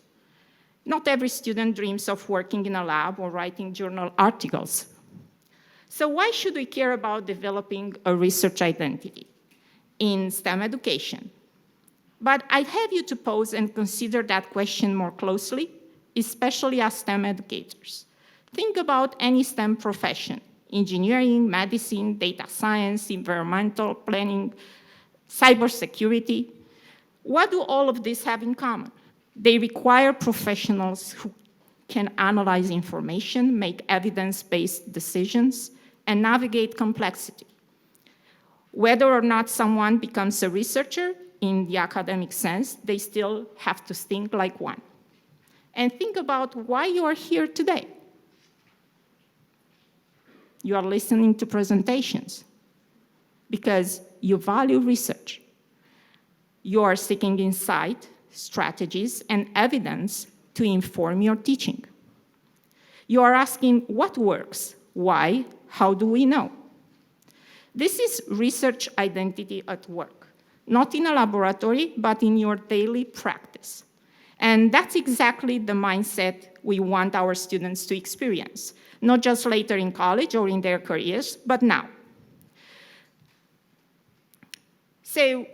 Not every student dreams of working in a lab or writing journal articles. So why should we care about developing a research identity in STEM education? But I'd have you to pause and consider that question more closely, especially as STEM educators. Think about any STEM profession: engineering, medicine, data science, environmental planning, cybersecurity. What do all of these have in common? They require professionals who can analyze information, make evidence-based decisions, and navigate complexity. Whether or not someone becomes a researcher in the academic sense, they still have to think like one. And think about why you are here today. You are listening to presentations because you value research. You are seeking insight, strategies, and evidence to inform your teaching. You are asking what works, why, how do we know? This is research identity at work, not in a laboratory, but in your daily practice. And that's exactly the mindset we want our students to experience, not just later in college or in their careers, but now. So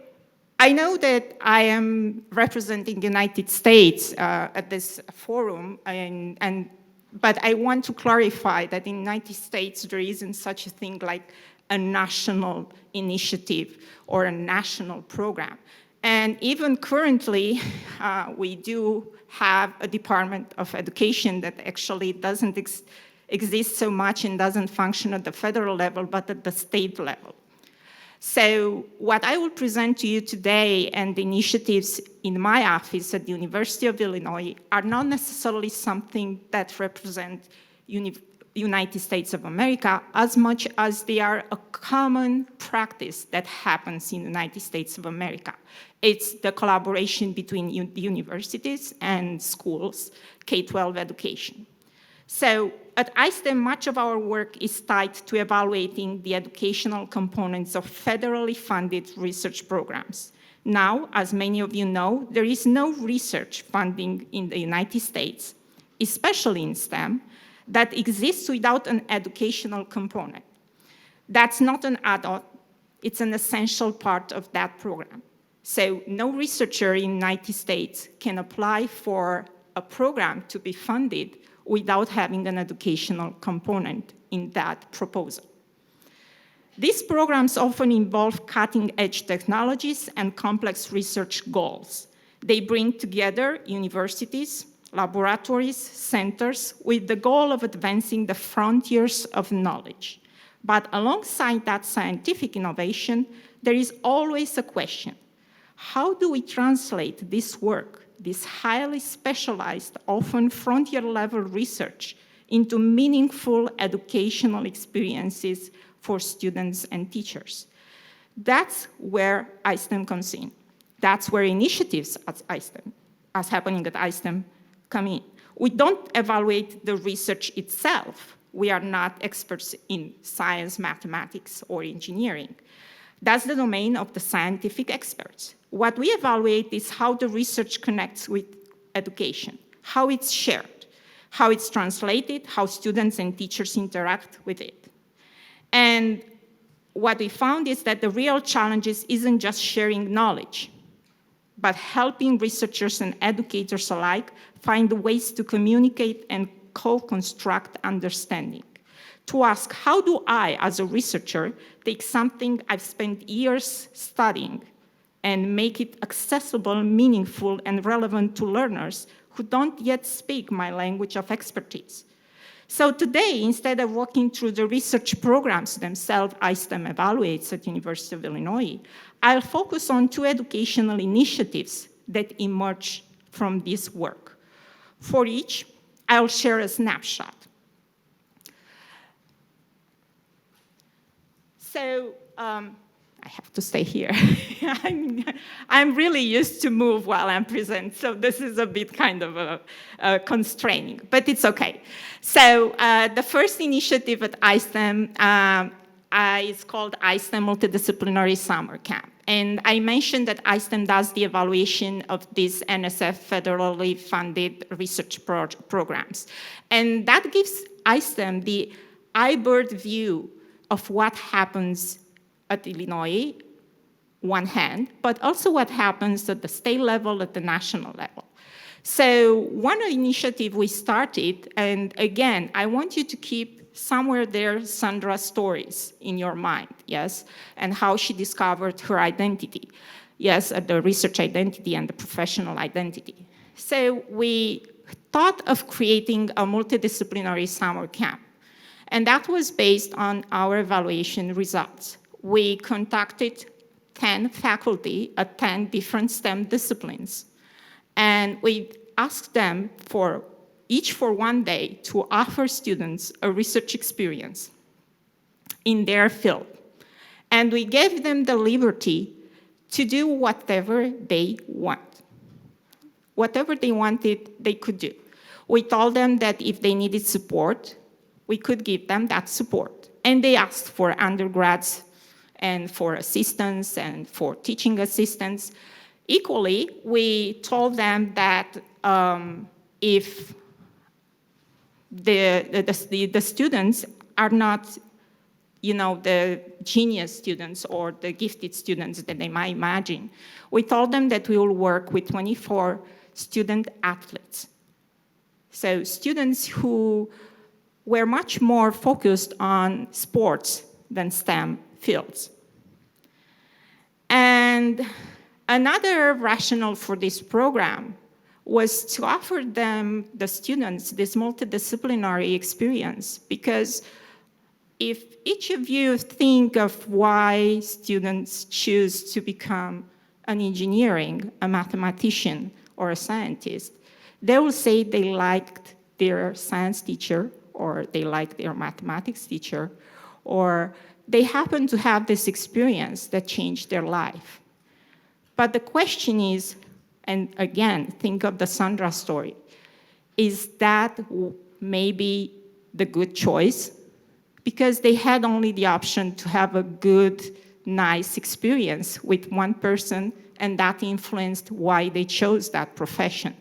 I know that I am representing the United States at this forum, but I want to clarify that in the United States, there isn't such a thing like a national initiative or a national program. And even currently, we do have a Department of Education that actually doesn't exist so much and doesn't function at the federal level, but at the state level. So what I will present to you today and the initiatives in my office at the University of Illinois are not necessarily something that represent United States of America as much as they are a common practice that happens in the United States of America. It's the collaboration between universities and schools, K-12 education. So at ISTEM, much of our work is tied to evaluating the educational components of federally funded research programs. Now, as many of you know, there is no research funding in the United States, especially in STEM, that exists without an educational component. That's not an add-on, it's an essential part of that program. So no researcher in the United States can apply for a program to be funded without having an educational component in that proposal. These programs often involve cutting-edge technologies and complex research goals. They bring together universities, laboratories, centers, with the goal of advancing the frontiers of knowledge. But alongside that scientific innovation, there is always a question. How do we translate this work, this highly specialized, often frontier-level research, into meaningful educational experiences for students and teachers? That's where ISTEM comes in. That's where initiatives at ISTEM, as happening at ISTEM, come in. We don't evaluate the research itself. We are not experts in science, mathematics, or engineering. That's the domain of the scientific experts. What we evaluate is how the research connects with education, how it's shared, how it's translated, how students and teachers interact with it. And what we found is that the real challenge isn't just sharing knowledge, but helping researchers and educators alike find ways to communicate and co-construct understanding. To ask, how do I, as a researcher, take something I've spent years studying and make it accessible, meaningful, and relevant to learners who don't yet speak my language of expertise? So today, instead of walking through the research programs themselves ISTEM evaluates at University of Illinois, I'll focus on two educational initiatives that emerge from this work. For each, I'll share a snapshot. So I have to stay here. I'm really used to move while I'm present, so this is a bit kind of constraining, but it's okay. So the first initiative at ISTEM is called ISTEM Multidisciplinary Summer Camp. And I mentioned that ISTEM does the evaluation of these NSF federally funded research programs. And that gives ISTEM the iBird view of what happens at Illinois, one hand, but also what happens at the state level, at the national level. So one initiative we started, and again, I want you to keep somewhere there Sandra's stories in your mind, yes, and how she discovered her identity, yes, the research identity and the professional identity. So we thought of creating a multidisciplinary summer camp, and that was based on our evaluation results. We contacted 10 faculty at 10 different STEM disciplines, and we asked them each for one day to offer students a research experience in their field. And we gave them the liberty to do whatever they want. Whatever they wanted, they could do. We told them that if they needed support, we could give them that support. And they asked for undergrads and for assistants and for teaching assistants. Equally, we told them that if the students are not, the genius students or the gifted students that they might imagine, we told them that we will work with 24 student athletes. So students who were much more focused on sports than STEM fields. And another rationale for this program was to offer them, the students, this multidisciplinary experience, because if each of you think of why students choose to become an engineering, a mathematician, or a scientist, they will say they liked their science teacher, or they liked their mathematics teacher, or they happen to have this experience that changed their life. But the question is, and again, think of the Sandra story, is that maybe the good choice? Because they had only the option to have a good, nice experience with one person, and that influenced why they chose that profession.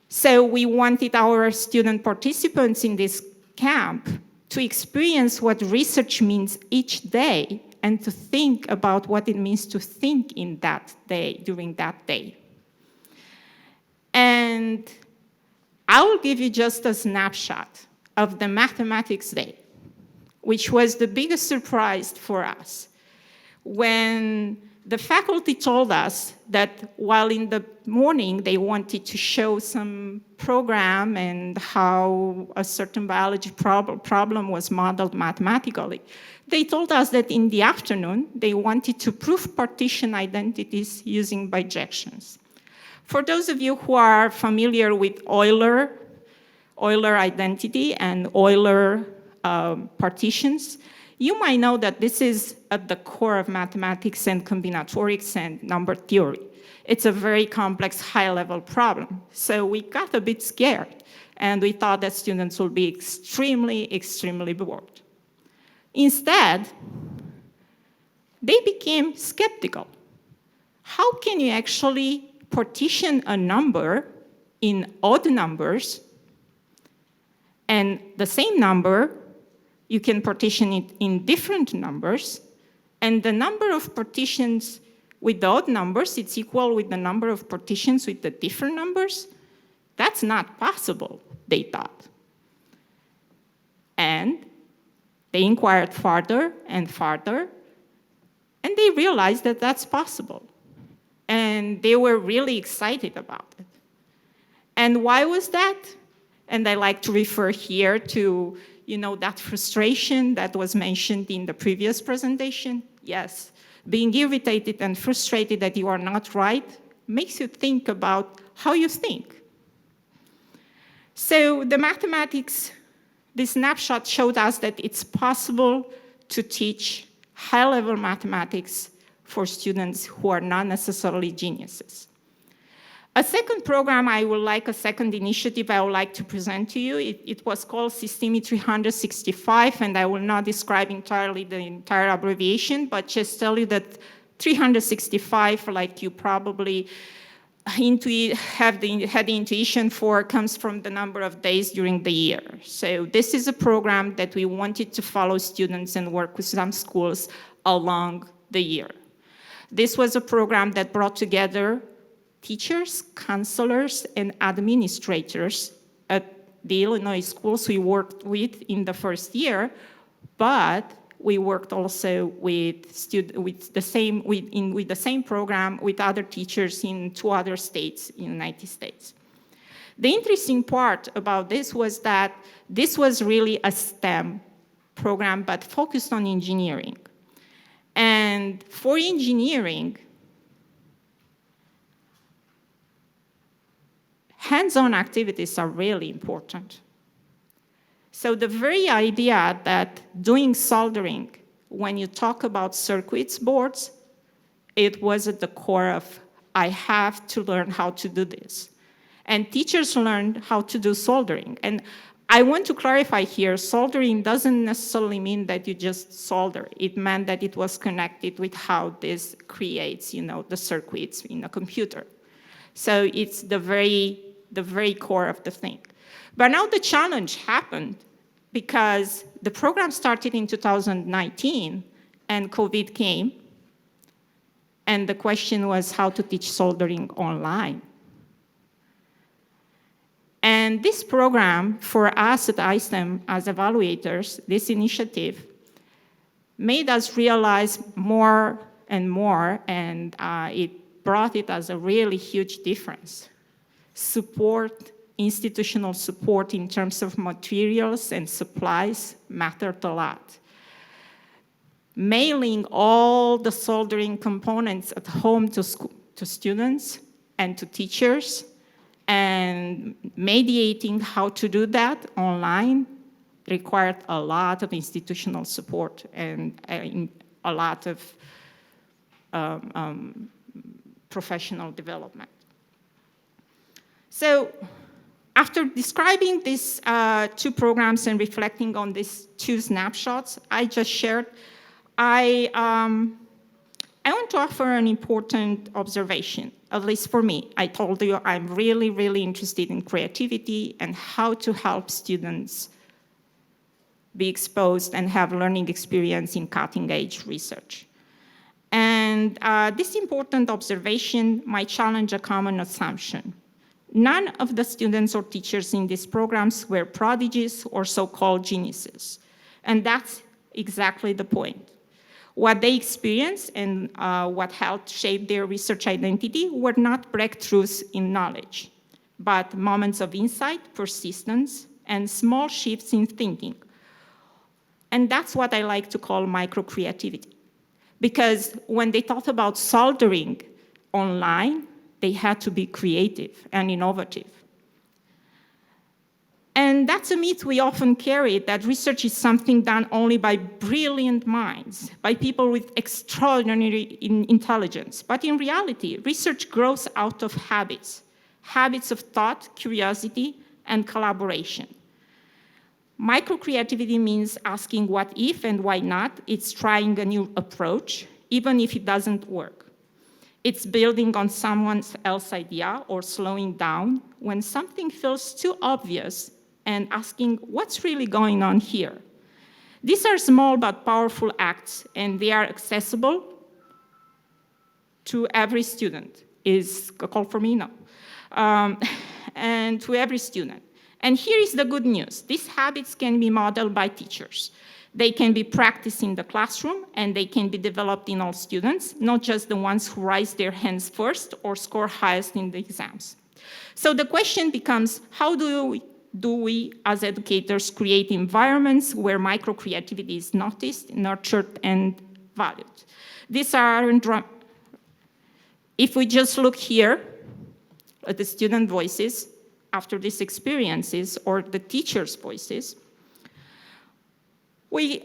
So we wanted our student participants in this camp to experience what research means each day and to think about what it means to think in that day, during that day. And I will give you just a snapshot of the mathematics day, which was the biggest surprise for us. When the faculty told us that while in the morning they wanted to show some program and how a certain biology problem was modeled mathematically, they told us that in the afternoon they wanted to prove partition identities using bijections. For those of you who are familiar with Euler identity and Euler partitions, you might know that this is at the core of mathematics and combinatorics and number theory. It's a very complex, high-level problem. So we got a bit scared, and we thought that students would be extremely, extremely bored. Instead, they became skeptical. How can you actually partition a number in odd numbers, and the same number, you can partition it in different numbers, and the number of partitions with the odd numbers, it's equal with the number of partitions with the different numbers? That's not possible, they thought. And they inquired farther and farther, and they realized that that's possible. And they were really excited about it. And why was that? And I like to refer here to that frustration that was mentioned in the previous presentation. Yes, being irritated and frustrated that you are not right makes you think about how you think. So the mathematics, this snapshot showed us that it's possible to teach high-level mathematics for students who are not necessarily geniuses. A second program a second initiative I would like to present to you. It was called Systemi 365, and I will not describe entirely the entire abbreviation, but just tell you that 365, like you probably had the intuition for, comes from the number of days during the year. So this is a program that we wanted to follow students and work with some schools along the year. This was a program that brought together teachers, counselors, and administrators at the Illinois schools we worked with in the first year, but we worked also with the same program with other teachers in 2 other states in the United States. The interesting part about this was that this was really a STEM program, but focused on engineering. And for engineering, hands-on activities are really important. So the very idea that doing soldering, when you talk about circuits boards, it was at the core of, I have to learn how to do this. And teachers learned how to do soldering. And I want to clarify here, soldering doesn't necessarily mean that you just solder. It meant that it was connected with how this creates, the circuits in a computer. So it's the very core of the thing. But now the challenge happened because the program started in 2019 and COVID came, and the question was how to teach soldering online. And this program, for us at ISTEM as evaluators, this initiative, made us realize more and more, and it brought it as a really huge difference. Support, institutional support in terms of materials and supplies mattered a lot. Mailing all the soldering components at home to students and to teachers, and mediating how to do that online required a lot of institutional support and a lot of professional development. So after describing these two programs and reflecting on these two snapshots I just shared, I want to offer an important observation, at least for me. I told you I'm really, really interested in creativity and how to help students be exposed and have learning experience in cutting-edge research. And this important observation might challenge a common assumption. None of the students or teachers in these programs were prodigies or so-called geniuses. And that's exactly the point. What they experienced and what helped shape their research identity were not breakthroughs in knowledge, but moments of insight, persistence, and small shifts in thinking. And that's what I like to call micro-creativity. Because when they thought about soldering online, they had to be creative and innovative. And that's a myth we often carry, that research is something done only by brilliant minds, by people with extraordinary intelligence. But in reality, research grows out of habits of thought, curiosity, and collaboration. Micro-creativity means asking what if and why not. It's trying a new approach, even if it doesn't work. It's building on someone else's idea or slowing down when something feels too obvious and asking what's really going on here. These are small but powerful acts, and they are accessible to every student. Is a call for me? No. And to every student. And here is the good news. These habits can be modeled by teachers. They can be practiced in the classroom, and they can be developed in all students, not just the ones who raise their hands first or score highest in the exams. So the question becomes, how do we as educators create environments where micro-creativity is noticed, nurtured, and valued? These are, if we just look here at the student voices after these experiences, or the teachers' voices, we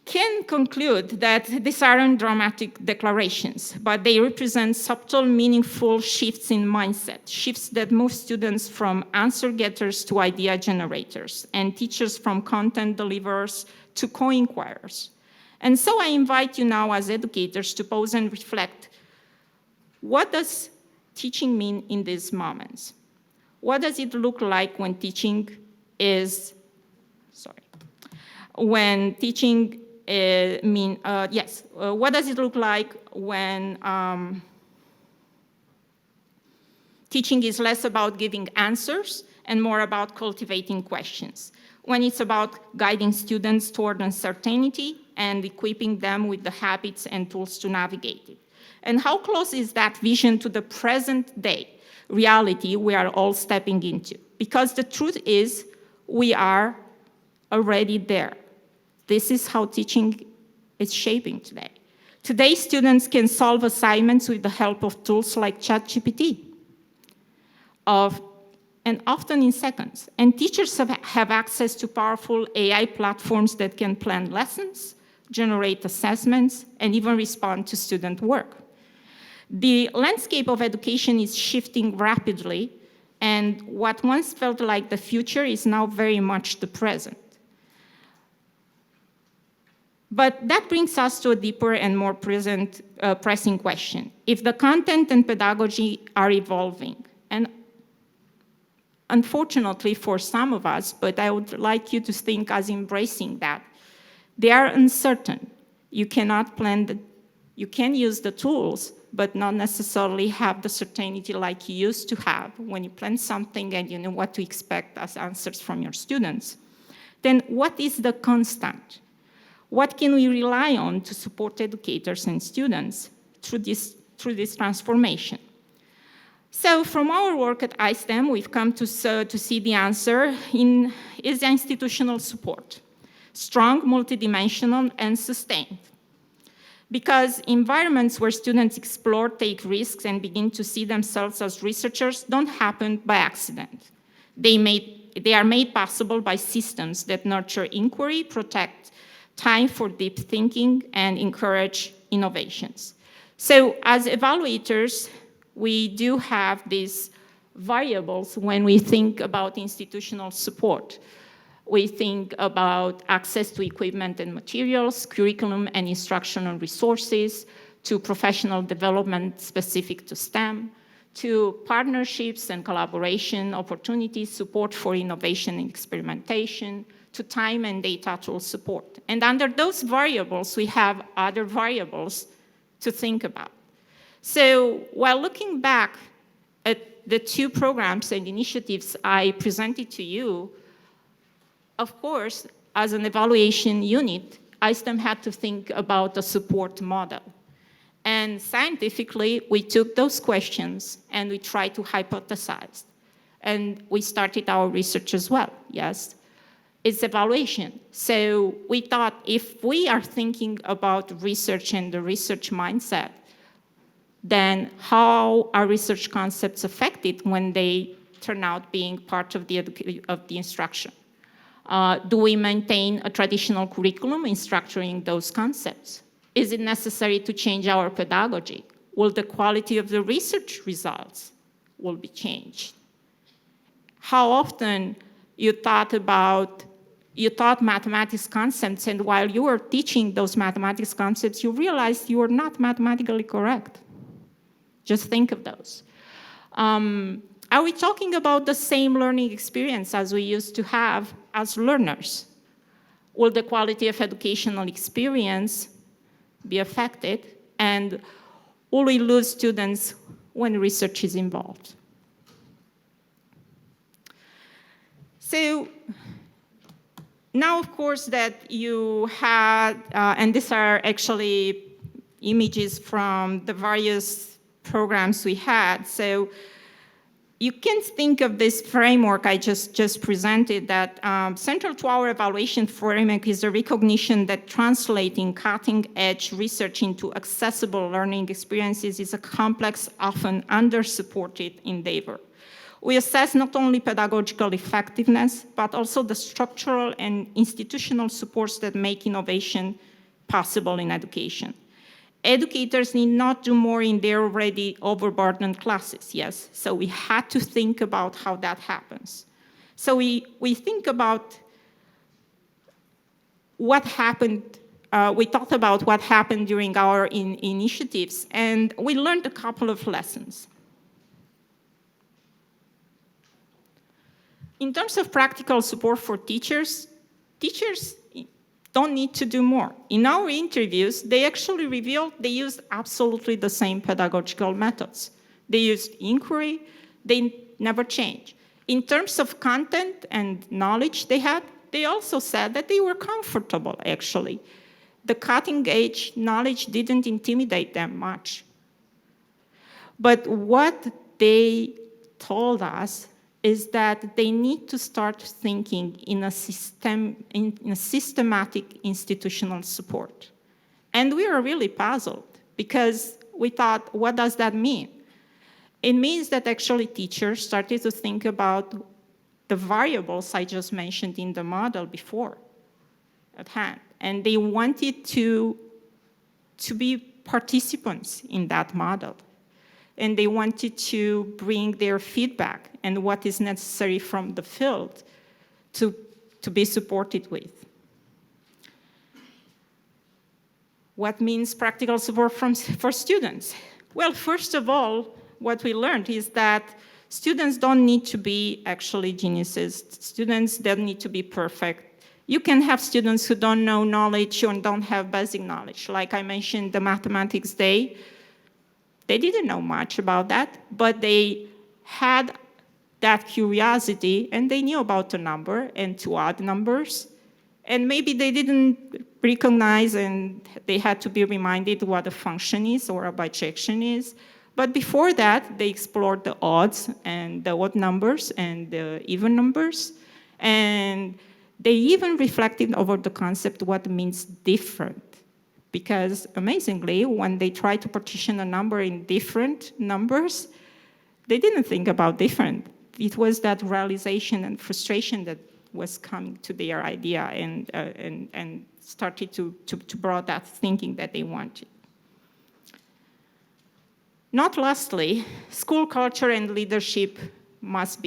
can conclude that these aren't dramatic declarations, but they represent subtle, meaningful shifts in mindset, shifts that move students from answer getters to idea generators, and teachers from content deliverers to co-inquirers. And so I invite you now as educators to pause and reflect. What does teaching mean in these moments? What does it look like when teaching is, what does it look like when teaching is less about giving answers and more about cultivating questions? When it's about guiding students toward uncertainty and equipping them with the habits and tools to navigate it? And how close is that vision to the present day reality we are all stepping into? Because the truth is, we are already there. This is how teaching is shaping today. Today, students can solve assignments with the help of tools like ChatGPT, and often in seconds. And teachers have access to powerful AI platforms that can plan lessons, generate assessments, and even respond to student work. The landscape of education is shifting rapidly, And what once felt like the future is now very much the present. But that brings us to a deeper and more pressing question. If the content and pedagogy are evolving, and unfortunately for some of us, but I would like you to think as embracing that, they are uncertain. You cannot plan you can use the tools, but not necessarily have the certainty like you used to have when you plan something and you know what to expect as answers from your students. Then what is the constant? What can we rely on to support educators and students through this transformation? So from our work at ISTEM, we've come to see the answer is institutional support, strong, multidimensional, and sustained. Because environments where students explore, take risks, and begin to see themselves as researchers don't happen by accident. They are made possible by systems that nurture inquiry, protect time for deep thinking, and encourage innovations. So as evaluators, we do have these variables when we think about institutional support. We think about access to equipment and materials, curriculum and instructional resources, to professional development specific to STEM, to partnerships and collaboration opportunities, support for innovation and experimentation, to time and data tool support. And under those variables, we have other variables to think about. So while looking back at the two programs and initiatives I presented to you, of course, as an evaluation unit, ISTEM had to think about a support model. And scientifically, we took those questions and we tried to hypothesize. And we started our research as well, yes. It's evaluation. So we thought if we are thinking about research and the research mindset, then how are research concepts affected when they turn out being part of the instruction? Do we maintain a traditional curriculum in structuring those concepts? Is it necessary to change our pedagogy? Will the quality of the research results will be changed? How often you thought mathematics concepts, and while you were teaching those mathematics concepts, you realized you were not mathematically correct? Just think of those. Are we talking about the same learning experience as we used to have as learners? Will the quality of educational experience be affected? And will we lose students when research is involved? So now, of course, that you had, and these are actually images from the various programs we had. So you can think of this framework I just presented, that central to our evaluation framework is the recognition that translating cutting-edge research into accessible learning experiences is a complex, often under-supported endeavor. We assess not only pedagogical effectiveness, but also the structural and institutional supports that make innovation possible in education. Educators need not do more in their already overburdened classes, yes? So we had to think about how that happens. So we think about what happened, we thought about what happened during our initiatives, and we learned a couple of lessons. In terms of practical support for teachers don't need to do more. In our interviews, they actually revealed they used absolutely the same pedagogical methods. They used inquiry, they never changed. In terms of content and knowledge they had, they also said that they were comfortable, actually. The cutting-edge knowledge didn't intimidate them much. But what they told us is that they need to start thinking in a systematic institutional support. And we were really puzzled because we thought, what does that mean? It means that actually teachers started to think about the variables I just mentioned in the model before at hand. And they wanted to be participants in that model. and they wanted to bring their feedback and what is necessary from the field to be supported with. What means practical support for students? Well, first of all, what we learned is that students don't need to be actually geniuses. Students don't need to be perfect. You can have students who don't know knowledge or don't have basic knowledge. Like I mentioned, the mathematics day, they didn't know much about that, but they had that curiosity and they knew about the number and to add numbers. And maybe they didn't recognize and they had to be reminded what a function is or a bijection is. But before that, they explored the odds and the odd numbers and the even numbers. And they even reflected over the concept what means different. Because amazingly, when they tried to partition a number in different numbers, they didn't think about different. It was that realization and frustration that was coming to their idea and started to broaden that thinking that they wanted. Not lastly, school culture and leadership must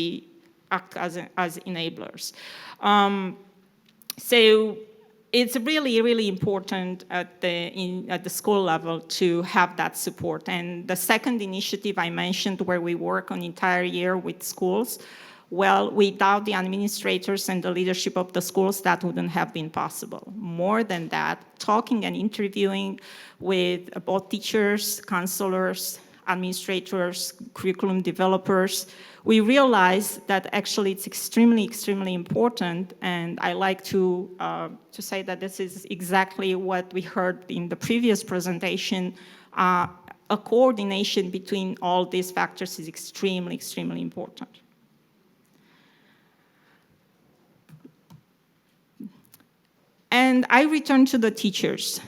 act as enablers. So it's really, really important at the school level to have that support. And the second initiative I mentioned, where we work on entire year with schools, well, without the administrators and the leadership of the schools, that wouldn't have been possible. More than that, talking and interviewing with both teachers, counselors, administrators, curriculum developers, we realized that actually it's extremely, extremely important. And I like to say that this is exactly what we heard in the previous presentation. A coordination between all these factors is extremely, extremely important. And I returned to the teachers.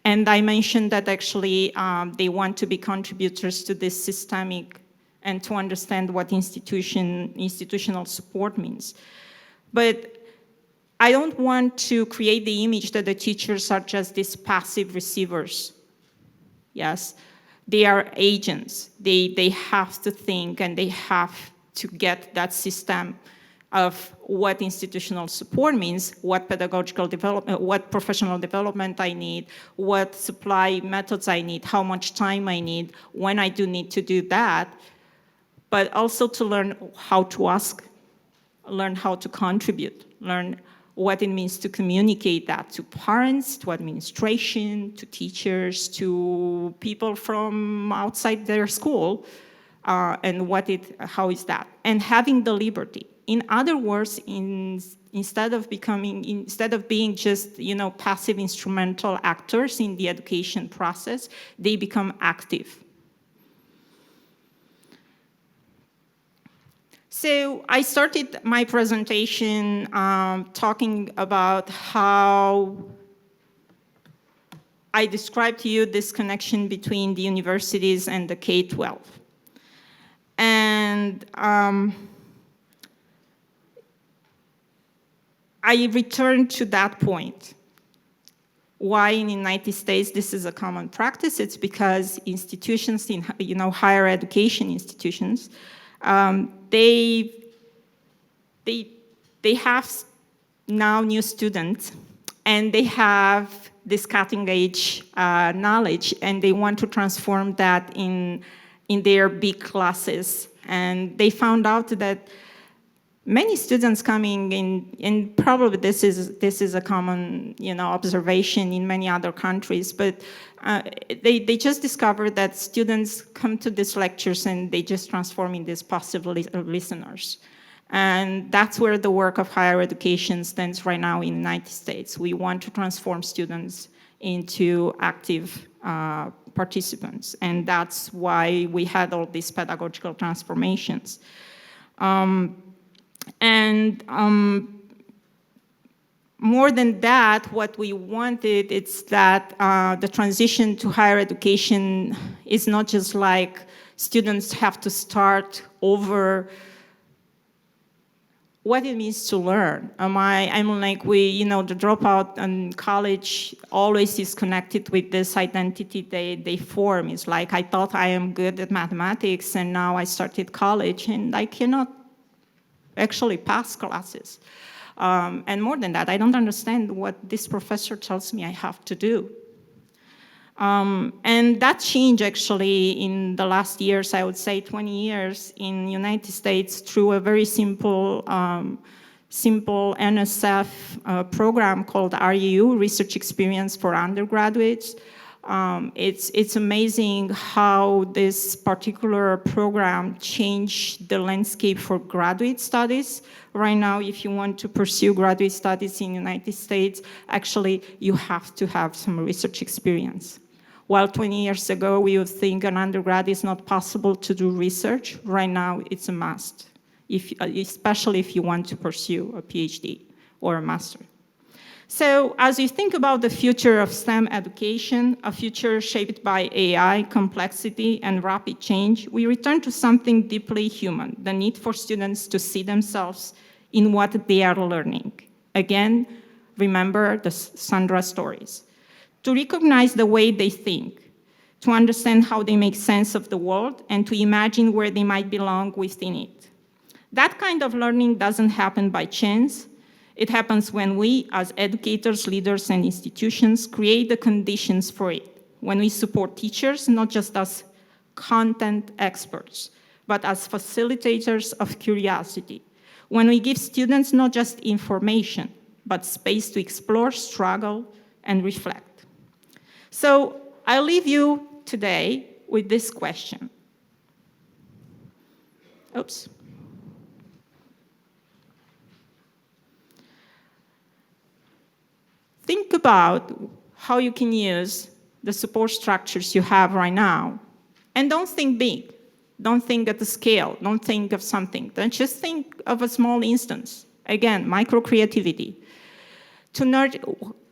And I mentioned that actually they want to be contributors to this systemic and to understand what institutional support means. But I don't want to create the image that the teachers are just these passive receivers. Yes, they are agents. They have to think and they have to get that system of what institutional support means, what pedagogical development, what professional development I need, what supply methods I need, how much time I need, when I do need to do that, but also to learn how to ask, learn how to contribute, learn what it means to communicate that to parents, to administration, to teachers, to people from outside their school, and how is that? And having the liberty. In other words, instead of being just passive instrumental actors in the education process, they become active. So I started my presentation talking about how I described to you this connection between the universities and the K-12. And I returned to that point. Why in the United States this is a common practice? It's because institutions in higher education institutions, they have now new students and they have this cutting edge knowledge and they want to transform that in their big classes. And they found out that many students coming in, and probably this is a common observation in many other countries, but they just discovered that students come to these lectures and they just transform in these passive listeners. And that's where the work of higher education stands right now in the United States. We want to transform students into active participants, and that's why we had all these pedagogical transformations. More than that, what we wanted is that the transition to higher education is not just like students have to start over what it means to learn. I'm like the dropout in college always is connected with this identity they form. It's like, I thought I am good at mathematics, and now I started college and I cannot actually pass classes. And more than that, I don't understand what this professor tells me I have to do. And that changed actually in the last years, I would say 20 years in the United States, through a very simple NSF program called REU, Research Experience for Undergraduates. It's amazing how this particular program changed the landscape for graduate studies. Right now, if you want to pursue graduate studies in the United States, actually you have to have some research experience. While 20 years ago, we would think an undergrad is not possible to do research, right now it's a must, especially if you want to pursue a PhD or a master. So as you think about the future of STEM education, a future shaped by AI, complexity, and rapid change, we return to something deeply human, the need for students to see themselves in what they are learning. Again, remember the Sandra stories. To recognize the way they think, to understand how they make sense of the world, and to imagine where they might belong within it. That kind of learning doesn't happen by chance. It happens when we, as educators, leaders, and institutions, create the conditions for it. When we support teachers, not just as content experts, but as facilitators of curiosity. When we give students not just information, but space to explore, struggle, and reflect. So I leave you today with this question. Oops. Think about how you can use the support structures you have right now. And don't think big. Don't think at the scale. Don't think of something. Don't just think of a small instance. Again, micro-creativity.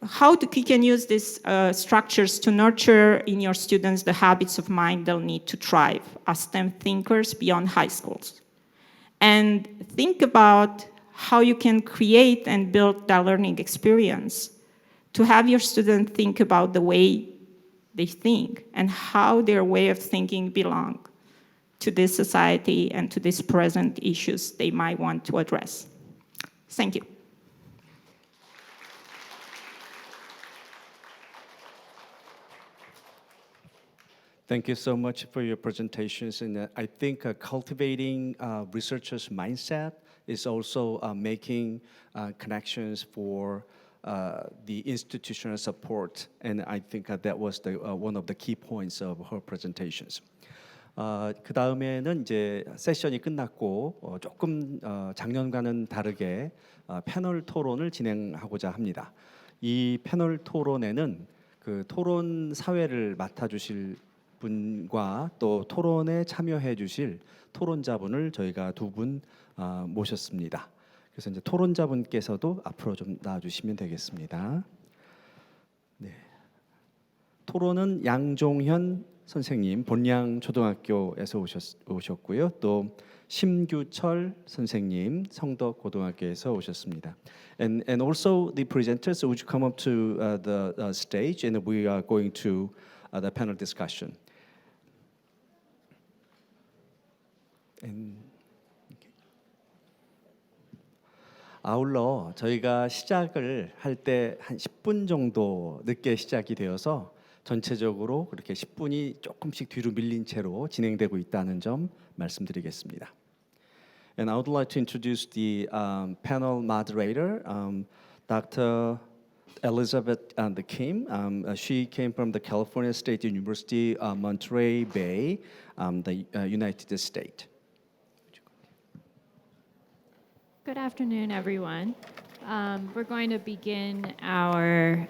How you can use these structures to nurture in your students the habits of mind they'll need to thrive as STEM thinkers beyond high schools. And think about how you can create and build that learning experience to have your students think about the way they think and how their way of thinking belong to this society and to these present issues they might want to address. Thank you. Thank you so much for your presentations. And I think cultivating researchers' mindset is also making connections for the institutional support. And I think that was one of the key points of her presentations. 그 다음에는 이제 세션이 끝났고 조금 작년과는 다르게 패널 토론을 진행하고자 합니다. 이 패널 토론에는 그 토론 사회를 맡아주실 분과 또 토론에 참여해 주실 토론자분을 저희가 두 분 모셨습니다. 그래서 이제 토론자분께서도 앞으로 좀 나와주시면 되겠습니다. 네. 토론은 양종현 선생님, 본양 초등학교에서 오셨고요. 또 심규철 선생님, 성덕 고등학교에서 오셨습니다. And also the presenters, would you come up to the stage, and we are going to the panel discussion. 아울러 저희가 시작을 할 때 한 10분 정도 늦게 시작이 되어서 전체적으로 그렇게 10분이 조금씩 뒤로 밀린 채로 진행되고 있다는 점 말씀드리겠습니다. And I would like to introduce the panel moderator, Dr. Elizabeth Kim. She came from the California State University, Monterey Bay, the United States. Good afternoon, everyone. We're going to begin our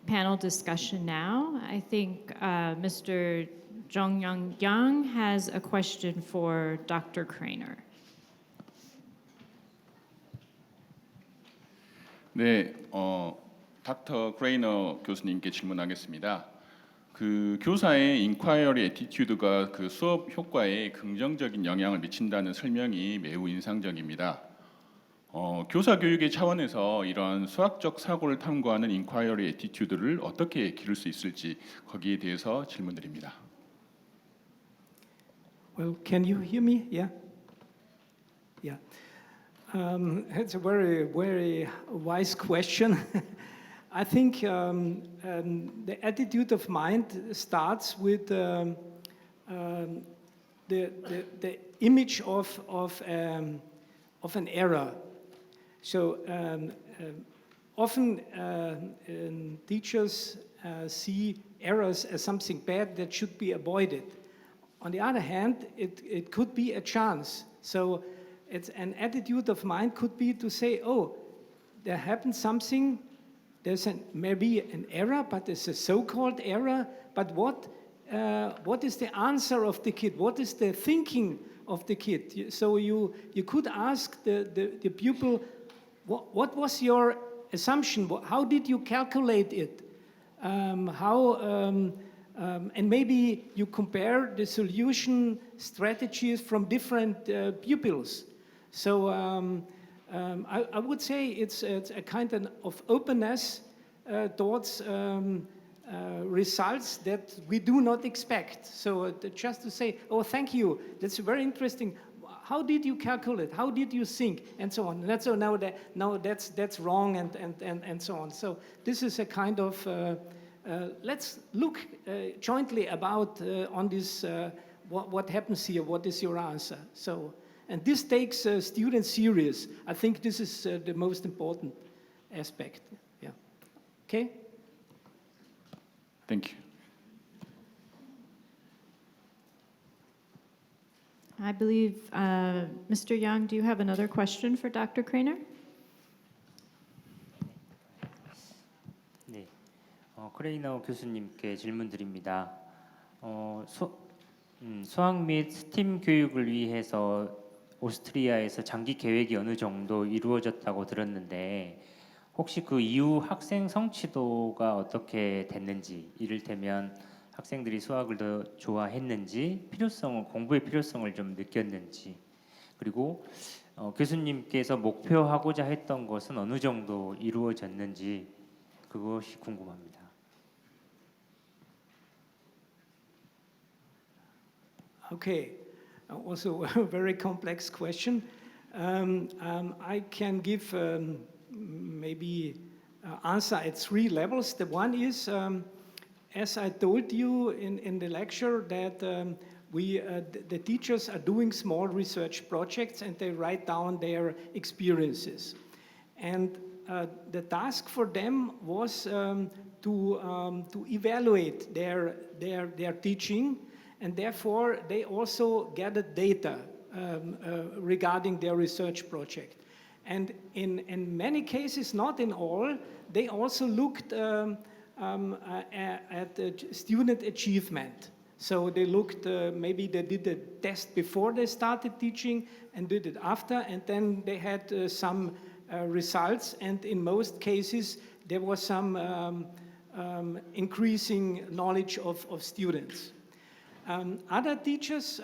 panel discussion now. I think Mr. Jong Young has a question for Dr. Craner. 네, 닥터 크레이너 교수님께 질문하겠습니다. 그 교사의 인콰이어리 애티튜드가 그 수업 효과에 긍정적인 영향을 미친다는 설명이 매우 인상적입니다. 교사 교육의 차원에서 이러한 수학적 사고를 탐구하는 인콰이어리 애티튜드를 어떻게 기를 수 있을지 거기에 대해서 질문드립니다. Well, can you hear me? Yeah? Yeah. It's a very, very wise question. I think the attitude of mind starts with the image of an error. So often teachers see errors as something bad that should be avoided. On the other hand, it could be a chance. So it's an attitude of mind could be to say, oh, there happened something, there's maybe an error, but it's a so-called error, but what is the answer of the kid? What is the thinking of the kid? So you could ask the pupil, what was your assumption? How did you calculate it? And maybe you compare the solution strategies from different pupils. So I would say it's a kind of openness towards results that we do not expect. So just to say, oh, thank you, that's very interesting. How did you calculate? How did you think? And so on. That's that's wrong and so on. So this is a kind of let's look jointly about on this what happens here. What is your answer? So and this takes students serious. I think this is the most important aspect. Yeah. Okay. Thank you. I believe, Mr. Yang, do you have another question for Dr. Craner? 네, 크레이너 교수님께 질문드립니다. 수학 및 스팀 교육을 위해서 오스트리아에서 장기 계획이 어느 정도 이루어졌다고 들었는데 혹시 그 이후 학생 성취도가 어떻게 됐는지, 이를테면 학생들이 수학을 더 좋아했는지, 공부의 필요성을 좀 느꼈는지, 그리고 교수님께서 목표하고자 했던 것은 어느 정도 이루어졌는지 그것이 궁금합니다. Okay, also a very complex question. I can give maybe answer at three levels. The one is, as I told you in the lecture, that the teachers are doing small research projects and they write down their experiences. And the task for them was to evaluate their teaching, and therefore they also gathered data regarding their research project. And in many cases, not in all, they also looked at student achievement. So they looked, maybe they did a test before they started teaching and did it after, and then they had some results, and in most cases there was some increasing knowledge of students. Other teachers,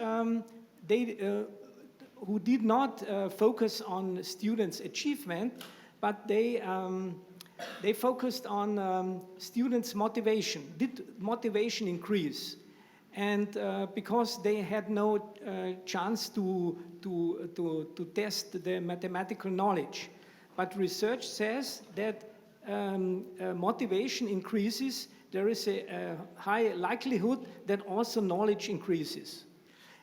who did not focus on students' achievement, but they focused on students' motivation. Did motivation increase? And because they had no chance to test the mathematical knowledge. But research says that motivation increases, there is a high likelihood that also knowledge increases.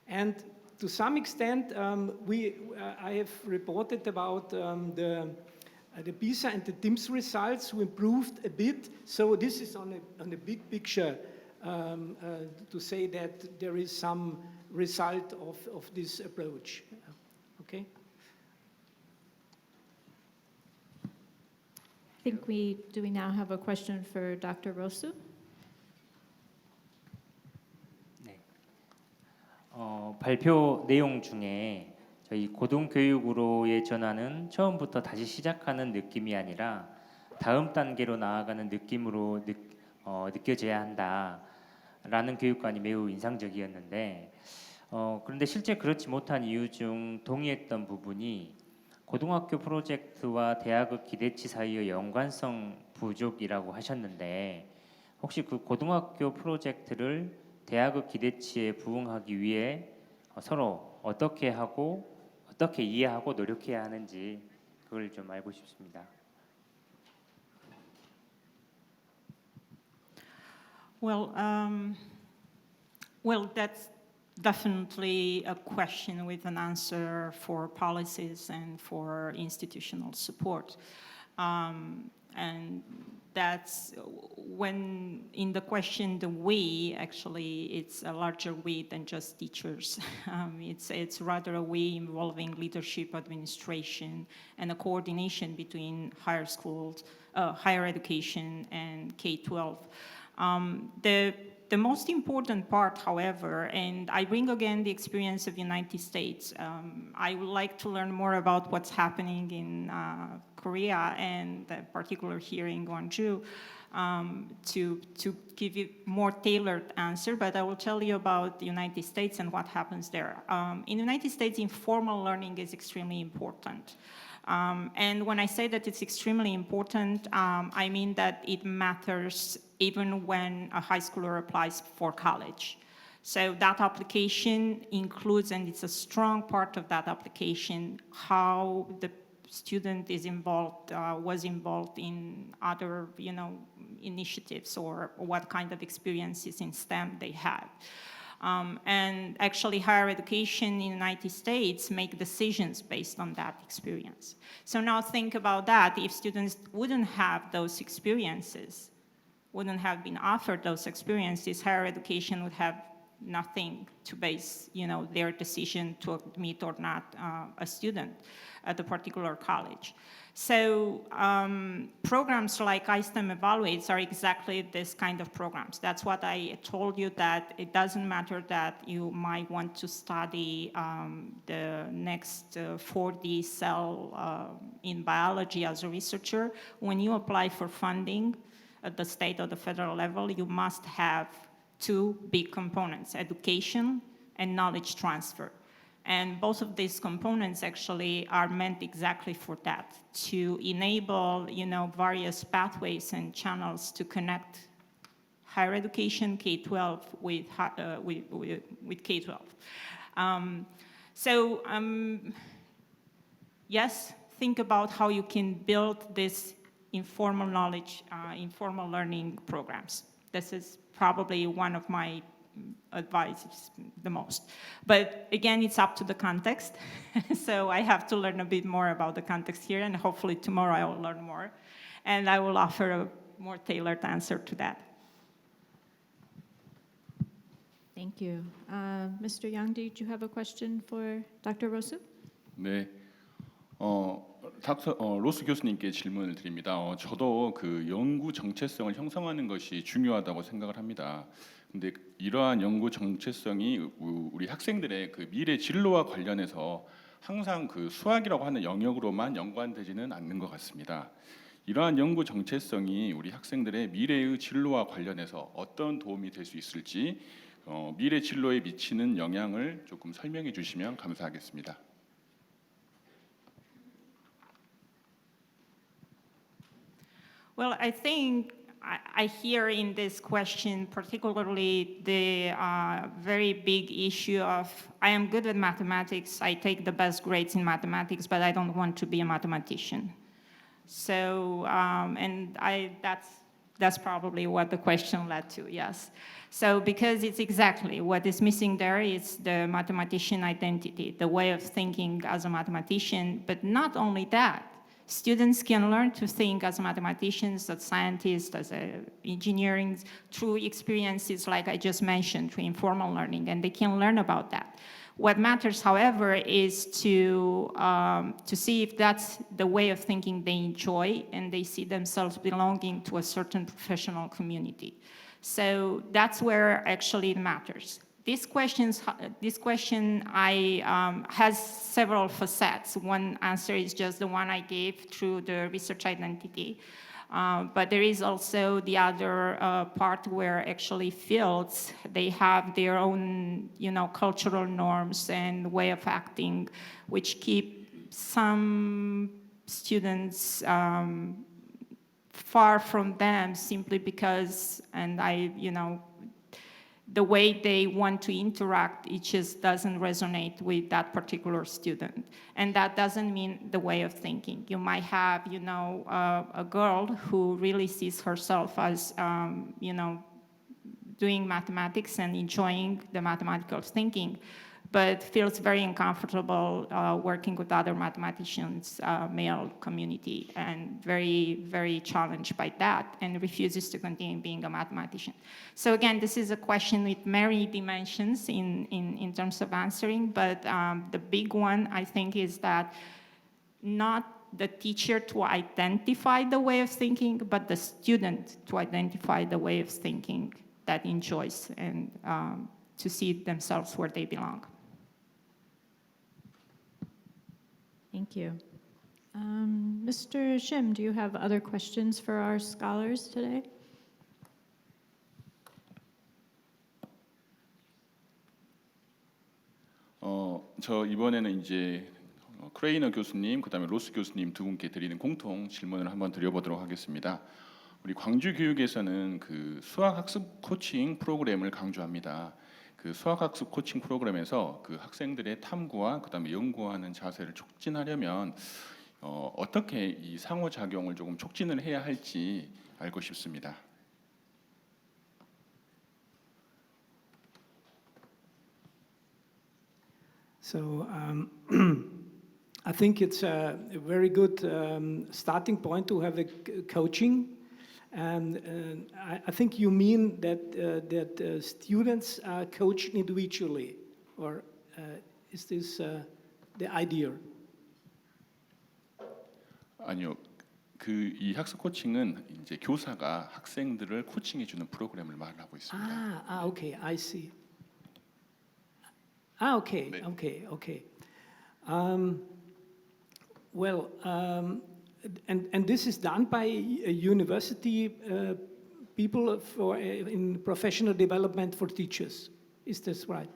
And to some extent, I have reported about the PISA and the TIMSS results who improved a bit. So this is on a big picture to say that there is some result of this approach. Okay? I think do we now have a question for Dr. Rosu? 네. 발표 내용 중에 저희 고등교육으로의 전환은 처음부터 다시 시작하는 느낌이 아니라 다음 단계로 나아가는 느낌으로 느껴져야 한다라는 교육관이 매우 인상적이었는데 그런데 실제 그렇지 못한 이유 중 동의했던 부분이 고등학교 프로젝트와 대학의 기대치 사이의 연관성 부족이라고 하셨는데 혹시 그 고등학교 프로젝트를 대학의 기대치에 부응하기 위해 서로 어떻게 하고 어떻게 이해하고 노력해야 하는지 그걸 좀 알고 싶습니다. Well, that's definitely a question with an answer for policies and for institutional support. And that's when in the question, the we, actually, it's a larger we than just teachers. It's rather a we involving leadership, administration, and a coordination between higher schools, higher education, and K-12. The most important part, however, and I bring again the experience of the United States. I would like to learn more about what's happening in Korea and particularly here in Gwangju to give you more tailored answer, but I will tell you about the United States and what happens there. In the United States, informal learning is extremely important. And when I say that it's extremely important, I mean that it matters even when a high schooler applies for college. So that application includes, and it's a strong part of that application, how the student is involved, was involved in other, initiatives or what kind of experiences in STEM they had. And actually higher education in the United States make decisions based on that experience. So now think about that. If students wouldn't have those experiences, wouldn't have been offered those experiences, higher education would have nothing to base, their decision to admit or not a student at a particular college. So programs like iSTEM Evaluates are exactly this kind of programs. That's what I told you, that it doesn't matter that you might want to study the next 4D cell in biology as a researcher. When you apply for funding at the state or the federal level, you must have two big components, education and knowledge transfer. And both of these components actually are meant exactly for that, to enable, various pathways and channels to connect higher education, K-12, with K-12. Yes, think about how you can build this informal knowledge, informal learning programs. This is probably one of my advice the most. But again, it's up to the context. So I have to learn a bit more about the context here, and hopefully tomorrow I will learn more. And I will offer a more tailored answer to that. Thank you. Mr. Yang, did you have a question for Dr. Rosu? 네, 로스 교수님께 질문을 드립니다. 저도 그 연구 정체성을 형성하는 것이 중요하다고 생각을 합니다. 근데 이러한 연구 정체성이 우리 학생들의 그 미래 진로와 관련해서 항상 그 수학이라고 하는 영역으로만 연관되지는 않는 것 같습니다. 이러한 연구 정체성이 우리 학생들의 미래의 진로와 관련해서 어떤 도움이 될 수 있을지, 미래 진로에 미치는 영향을 조금 설명해 주시면 감사하겠습니다. Well, I think I hear in this question particularly the very big issue of, I am good at mathematics, I take the best grades in mathematics, but I don't want to be a mathematician. So, and that's probably what the question led to, yes. So because it's exactly what is missing there is the mathematician identity, the way of thinking as a mathematician, but not only that. Students can learn to think as mathematicians, as scientists, as engineering, through experiences like I just mentioned, through informal learning, and they can learn about that. What matters, however, is to see if that's the way of thinking they enjoy and they see themselves belonging to a certain professional community. So that's where actually it matters. This question has several facets. One answer is just the one I gave through the research identity. But there is also the other part where actually fields, they have their own, cultural norms and way of acting, which keep some students far from them simply because, the way they want to interact, it just doesn't resonate with that particular student. And that doesn't mean the way of thinking. You might have, a girl who really sees herself as, doing mathematics and enjoying the mathematical thinking, but feels very uncomfortable working with other mathematicians, male community, and very, very challenged by that, and refuses to continue being a mathematician. So again, this is a question with many dimensions in terms of answering, but the big one, I think, is that not the teacher to identify the way of thinking, but the student to identify the way of thinking that enjoys and to see themselves where they belong. Thank you. Mr. Shim, do you have other questions for our scholars today? 저 이번에는 이제 크레이너 교수님, 그다음에 로스 교수님 두 분께 드리는 공통 질문을 한번 드려보도록 하겠습니다. 우리 광주 교육에서는 그 수학 학습 코칭 프로그램을 강조합니다. 그 수학학습 코칭 프로그램에서 그 학생들의 탐구와 그다음에 연구하는 자세를 촉진하려면 어떻게 이 상호작용을 조금 촉진을 해야 할지 알고 싶습니다. So I think it's a very good starting point to have a coaching. And I think you mean that students are coached individually, or is this the idea? 아니요, 그 이 학습 코칭은 이제 교사가 학생들을 코칭해주는 프로그램을 말하고 있습니다. Okay, I see. Okay, 네. okay. And this is done by university people in professional development for teachers. Is this right?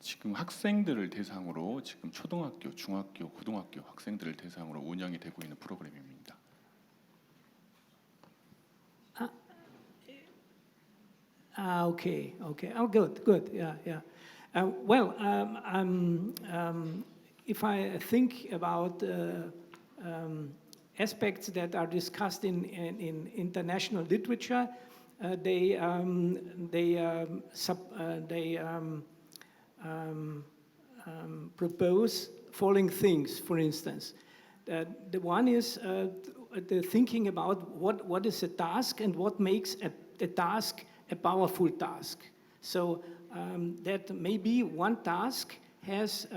지금 학생들을 대상으로 지금 초등학교, 중학교, 고등학교 학생들을 대상으로 운영이 되고 있는 프로그램입니다. Okay. Oh, good. Yeah. If I think about aspects that are discussed in international literature, they propose following things. For instance, the one is the thinking about what is a task and what makes a task a powerful task. So that maybe one task has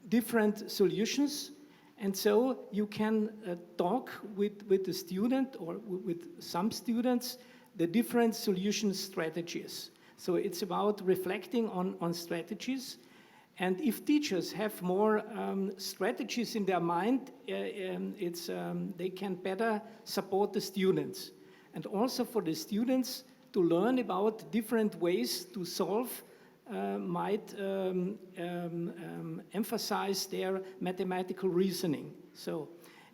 different solutions, and so you can talk with the student or with some students the different solution strategies. So it's about reflecting on strategies, and if teachers have more strategies in their mind, they can better support the students, and also for the students to learn about different ways to solve might emphasize their mathematical reasoning. So,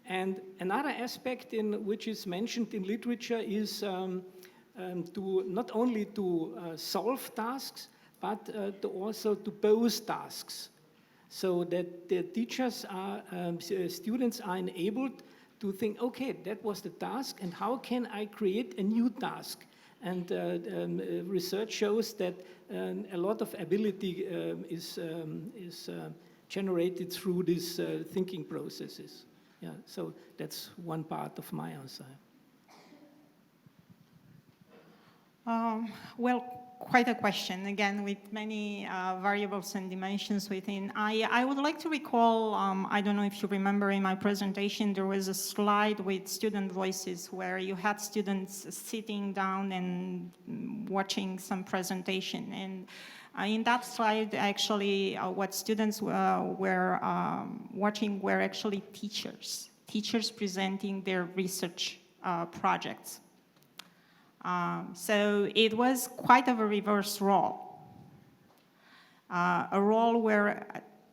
and another aspect which is mentioned in literature is to not only to solve tasks, but to also to pose tasks, so that the teachers are, students are enabled to think, okay, that was the task, and how can I create a new task? And research shows that a lot of ability is generated through these thinking processes. Yeah, so that's one part of my answer. Well, quite a question, again, with many variables and dimensions within. I would like to recall, I don't know if you remember in my presentation, there was a slide with student voices where you had students sitting down and watching some presentation. And in that slide, actually, what students were watching were actually teachers presenting their research projects. So it was quite of a reverse role, a role where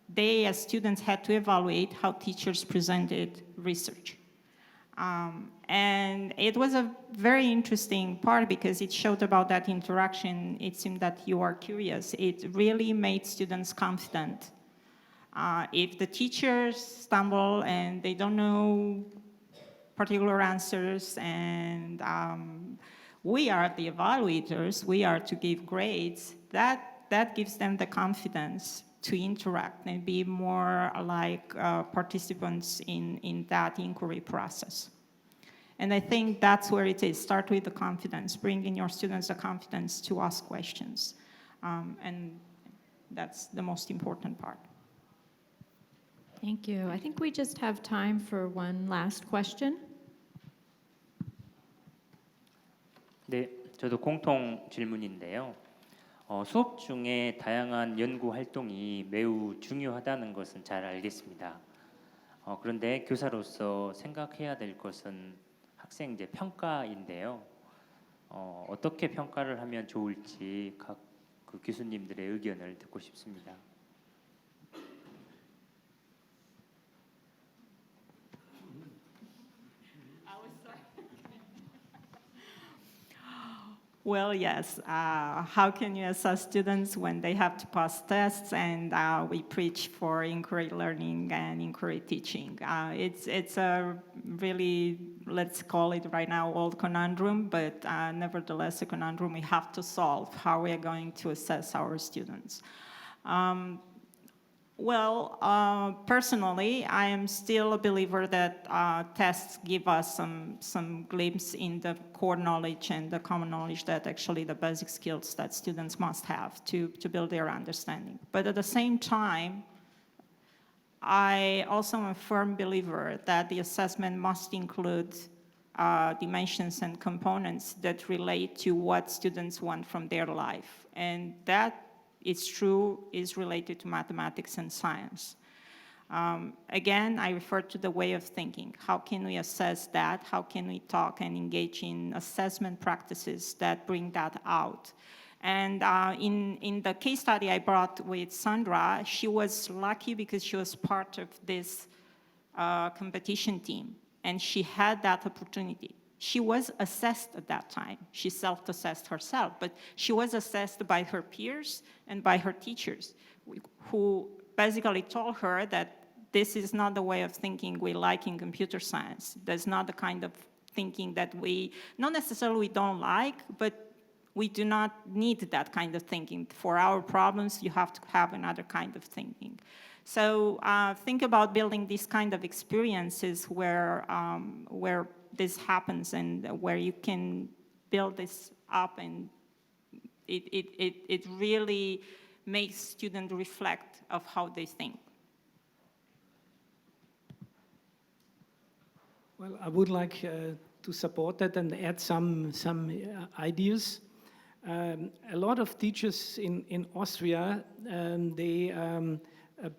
they, as students, had to evaluate how teachers presented research. And it was a very interesting part because it showed about that interaction. It seemed that you are curious. It really made students confident. If the teachers stumble and they don't know particular answers, and we are the evaluators, we are to give grades, that gives them the confidence to interact and be more like participants in that inquiry process. And I think that's where it is. Start with the confidence, bring in your students the confidence to ask questions. And that's the most important part. Thank you. I think we just have time for one last question. 네, 저도 공통 질문인데요. 수업 중에 다양한 연구 활동이 매우 중요하다는 것은 잘 알겠습니다. 그런데 교사로서 생각해야 될 것은 학생 이제 평가인데요. 어떻게 평가를 하면 좋을지 각 그 교수님들의 의견을 듣고 싶습니다. Well, yes. How can you assess students when they have to pass tests? And we preach for inquiry learning and inquiry teaching. It's a really, let's call it right now, old conundrum, but nevertheless a conundrum we have to solve. How we are going to assess our students? Personally, I am still a believer that tests give us some glimpse in the core knowledge and the common knowledge that actually the basic skills that students must have to build their understanding. But at the same time, I also am a firm believer that the assessment must include dimensions and components that relate to what students want from their life. And that, it's true, is related to mathematics and science. Again, I refer to the way of thinking. How can we assess that? How can we talk and engage in assessment practices that bring that out? And in the case study I brought with Sandra, she was lucky because she was part of this competition team, and she had that opportunity. She was assessed at that time. She self-assessed herself, but she was assessed by her peers and by her teachers, who basically told her that this is not the way of thinking we like in computer science. That's not the kind of thinking that we, not necessarily we don't like, but we do not need that kind of thinking. For our problems, you have to have another kind of thinking. So think about building these kind of experiences where this happens and where you can build this up, and it really makes students reflect of how they think. Well, I would like to support that and add some ideas. A lot of teachers in Austria, they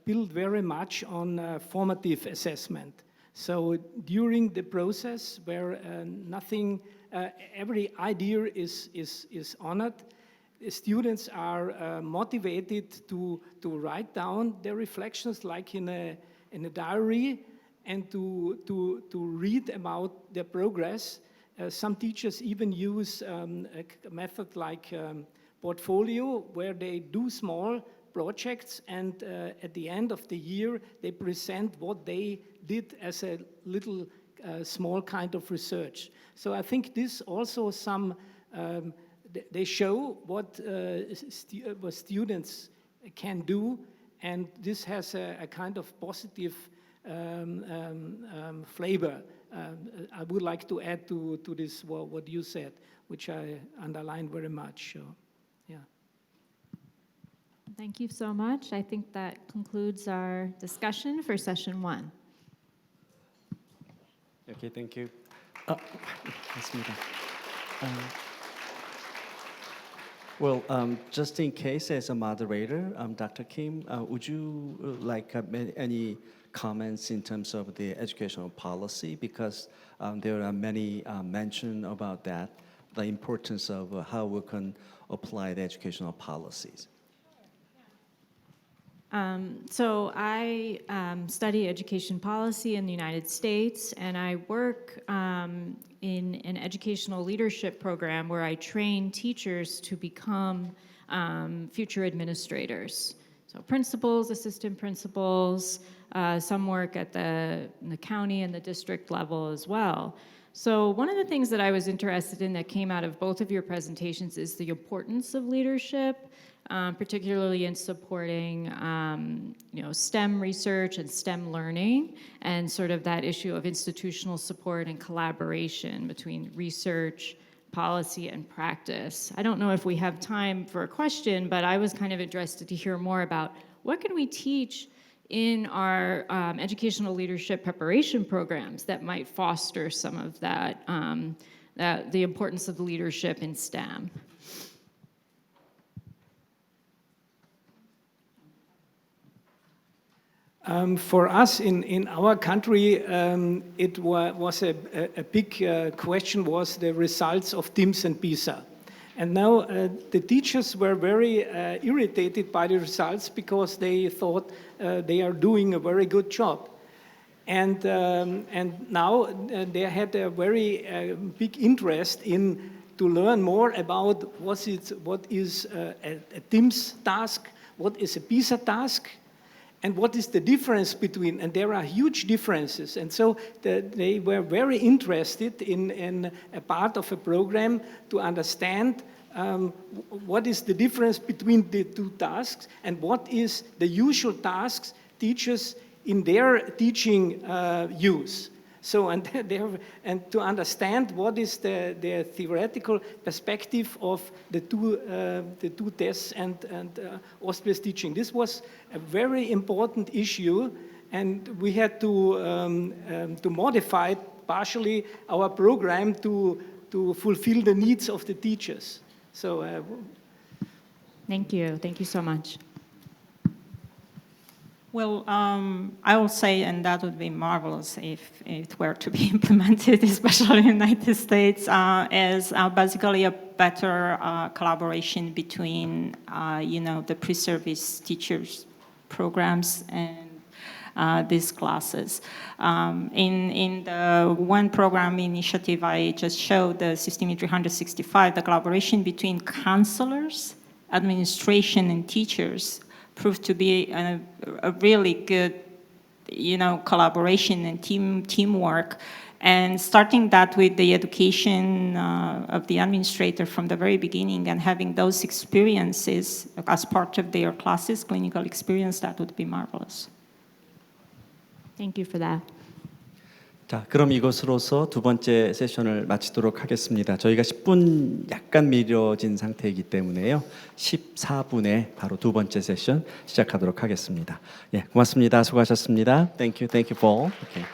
build very much on formative assessment. So during the process where every idea is honored, students are motivated to write down their reflections like in a diary, and to read about their progress. Some teachers even use a method like portfolio, where they do small projects, and at the end of the year they present what they did as a little small kind of research. So I think this also they show what students can do, and this has a kind of positive flavor. I would like to add to this what you said, which I underline very much. So, yeah. Thank you so much. I think that concludes our discussion for session 1. Okay, thank you. 맞습니다. Well, just in case as a moderator, Dr. Kim, would you like any comments in terms of the educational policy? Because there are many mention about that, the importance of how we can apply the educational policies. So I study education policy in the United States, and I work in an educational leadership program where I train teachers to become future administrators. So principals, assistant principals, some work at the county and the district level as well. So one of the things that I was interested in that came out of both of your presentations is the importance of leadership, particularly in supporting STEM research and STEM learning, and sort of that issue of institutional support and collaboration between research, policy, and practice. I don't know if we have time for a question, but I was kind of interested to hear more about what can we teach in our educational leadership preparation programs that might foster some of that, the importance of leadership in STEM. For us in our country, it was a big question was the results of TIMSS and PISA. And now the teachers were very irritated by the results because they thought they are doing a very good job. And now they had a very big interest in to learn more about what is a TIMSS task, what is a PISA task, and what is the difference between, and there are huge differences. And so they were very interested in a part of a program to understand what is the difference between the two tasks and what is the usual tasks teachers in their teaching use. So, and to understand what is the theoretical perspective of the two tests and Austria's teaching. This was a very important issue, and we had to modify partially our program to fulfill the needs of the teachers. So, Thank you so much. Well, I will say, and that would be marvelous if it were to be implemented, especially in the United States, is basically a better collaboration between, the pre-service teachers programs and these classes. In the one program initiative I just showed, the System 365, the collaboration between counselors, administration, and teachers proved to be a really good, collaboration and teamwork. And starting that with the education of the administrator from the very beginning and having those experiences as part of their classes, clinical experience, that would be marvelous. Thank you for that. 자, 그럼 이것으로서 두 번째 세션을 마치도록 하겠습니다. 저희가 10분 약간 미뤄진 상태이기 때문에요. 14분에 바로 두 번째 세션 시작하도록 하겠습니다. 예, 고맙습니다. 수고하셨습니다. Thank you, Paul. Okay.